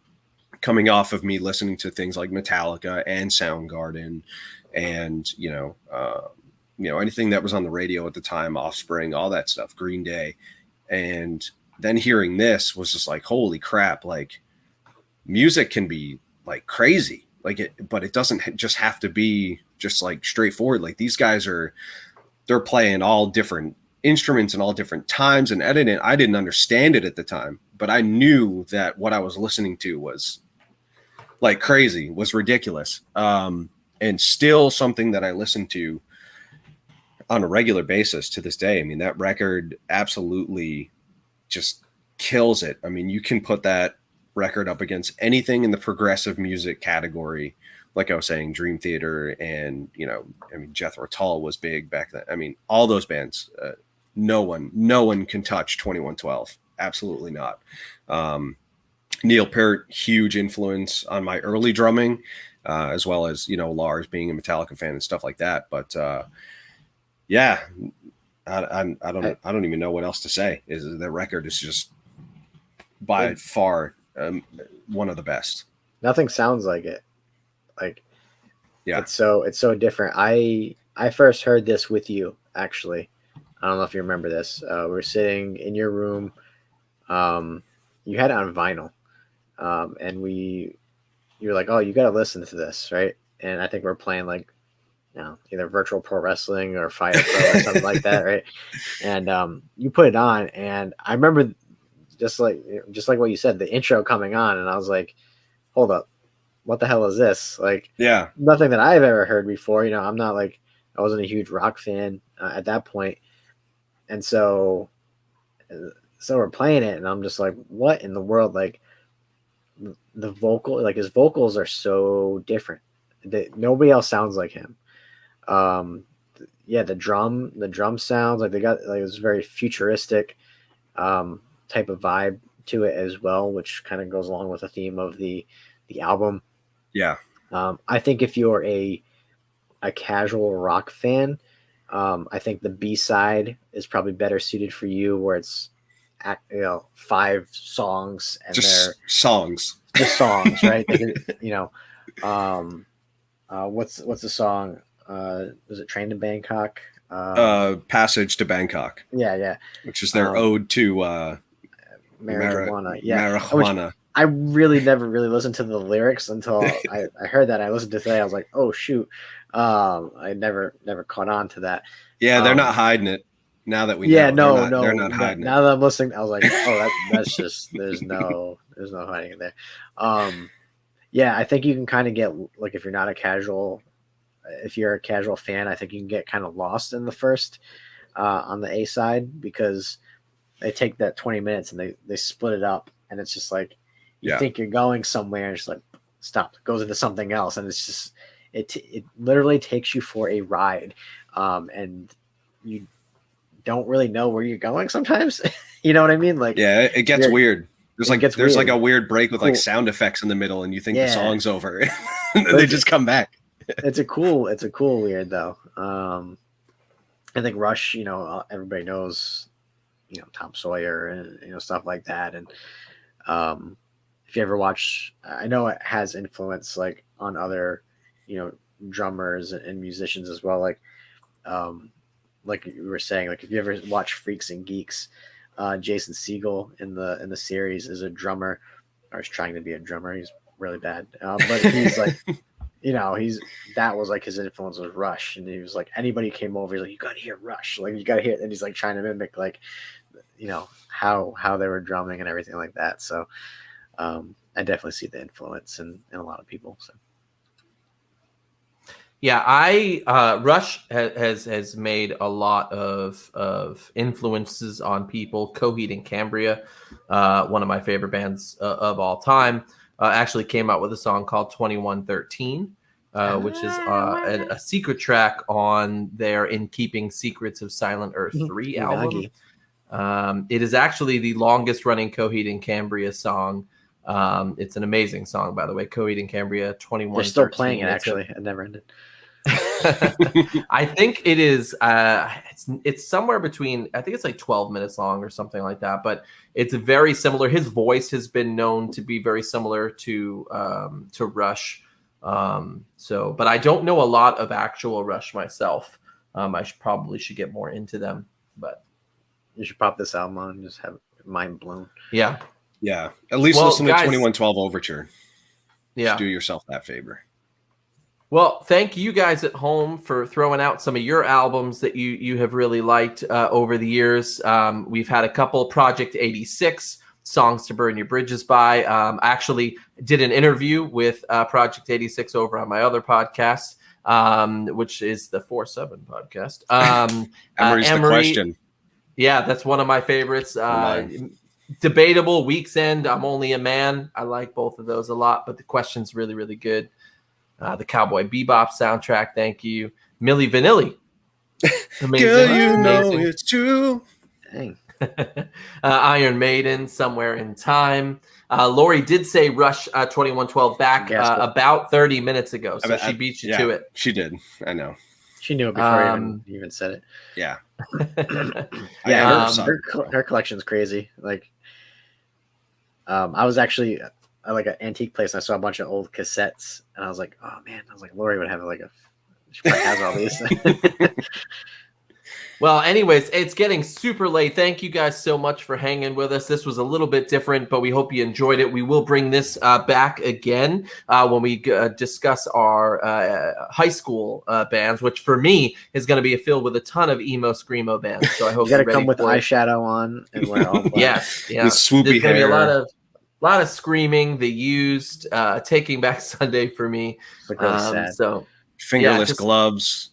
coming off of me listening to things like Metallica and Soundgarden, and anything that was on the radio at the time, Offspring, all that stuff, Green Day. And then hearing this was just like, holy crap, like music can be like crazy, but it doesn't just have to be just like straightforward. Like these guys they're playing all different instruments and all different times and editing. I didn't understand it at the time, but I knew that what I was listening to was like crazy, was ridiculous. And still something that I listen to on a regular basis to this day. I mean, that record absolutely just kills it. I mean, you can put that record up against anything in the progressive music category. Like I was saying, Dream Theater and, Jethro Tull was big back then. I mean, all those bands, no one can touch 2112. Absolutely not. Neil Peart, huge influence on my early drumming, as well as, Lars being a Metallica fan and stuff like that. But yeah, I don't even know what else to say. The record is just by far one of the best. Nothing sounds like it. Like, yeah, it's so different. I first heard this with you, actually. I don't know if you remember this. We were sitting in your room. You had it on vinyl, and you were like, "Oh, you got to listen to this, right?" And I think we're playing like, either Virtual Pro Wrestling or Fire Pro or something like that, right? And you put it on, and I remember just like what you said, the intro coming on, and I was like, hold up, what the hell is this? Like, Yeah. nothing that I've ever heard before. I'm not like, I wasn't a huge rock fan at that point, and so we're playing it, and I'm just like, what in the world? Like, the vocal, like his vocals are so different. Nobody else sounds like him. The drum sounds like they got like this very futuristic type of vibe to it as well, which kind of goes along with the theme of the album. Yeah. I think if you're a casual rock fan, I think the B-side is probably better suited for you, where it's 5 songs and Just songs. just songs, right? What's the song? Was it Train to Bangkok? Passage to Bangkok. Yeah. Which is their ode to Marijuana. Yeah. marijuana. I really never really listened to the lyrics until I heard that. I listened to today. I was like, oh shoot. I never caught on to that. Yeah, they're not hiding it. Now that we yeah, know, no, they're not hiding now that I'm listening, I was like, oh, that's just there's no hiding it there. Yeah, I think you can kind of get, like, if you're a casual fan, I think you can get kind of lost in the first on the A side, because they take that 20 minutes and they split it up, and it's just like you think you're going somewhere, and it's like stop, goes into something else, and it's just it literally takes you for a ride, and you don't really know where you're going sometimes. You know what I mean? Like, yeah, it gets weird. There's weird. like a weird break with like sound effects in the middle, and you think the song's over, and then they just come back. It's a cool weird though. I think Rush, everybody knows, Tom Sawyer and stuff like that, and if you ever watch, I know it has influence like on other, drummers and musicians as well, like you were saying, like if you ever watch Freaks and Geeks, Jason Segel in the series is a drummer, or is trying to be a drummer. He's really bad, but he's like, that was like his influence was Rush, and he was like, anybody came over, he's like, you got to hear Rush, like you got to hear it, and he's like trying to mimic like, how they were drumming and everything like that. So I definitely see the influence in a lot of people. So. Yeah, Rush has made a lot of influences on people. Coheed and Cambria, one of my favorite bands of all time, actually came out with a song called 2113, which is a secret track on their In Keeping Secrets of Silent Earth 3 album. It is actually the longest running Coheed and Cambria song. It's an amazing song, by the way. Coheed and Cambria 2113. They're still playing it, actually. It never ended. I think it is it's somewhere between, I think it's like 12 minutes long or something like that, but it's very similar. His voice has been known to be very similar to Rush. But I don't know a lot of actual Rush myself. I should get more into them, but you should pop this album on and just have mind blown. Yeah. At least listen to 2112 Overture. Yeah. Just do yourself that favor. Well, thank you guys at home for throwing out some of your albums that you have really liked over the years. We've had a couple, Project 86, Songs to Burn Your Bridges By. I actually did an interview with Project 86 over on my other podcast, which is the 4-7 podcast. Emery's the Question. Yeah, that's one of my favorites. Debatable, Week's End, I'm Only a Man. I like both of those a lot, but The Question's really, really good. The Cowboy Bebop soundtrack, thank you. Milli Vanilli. Amazing. Girl, you know it's true. Dang. Iron Maiden, Somewhere in Time. Lori did say Rush 2112 back about 30 minutes ago, so she beat you to it. She did. I know. She knew it before you even said it. Yeah. Her collection's crazy. Like, I was actually at like an antique place, and I saw a bunch of old cassettes, and I was like, oh man, Lori would have like she probably has all these. Well, anyways, it's getting super late. Thank you guys so much for hanging with us. This was a little bit different, but we hope you enjoyed it. We will bring this back again when we discuss our high school bands, which for me is going to be filled with a ton of emo screamo bands. So I hope You got to you're ready come with for it. eyeshadow on and wear all black. Yes, yeah. With swoopy There's going to be hair. a lot of screaming. The Used, Taking Back Sunday for me. It's like really sad. So Fingerless just- gloves.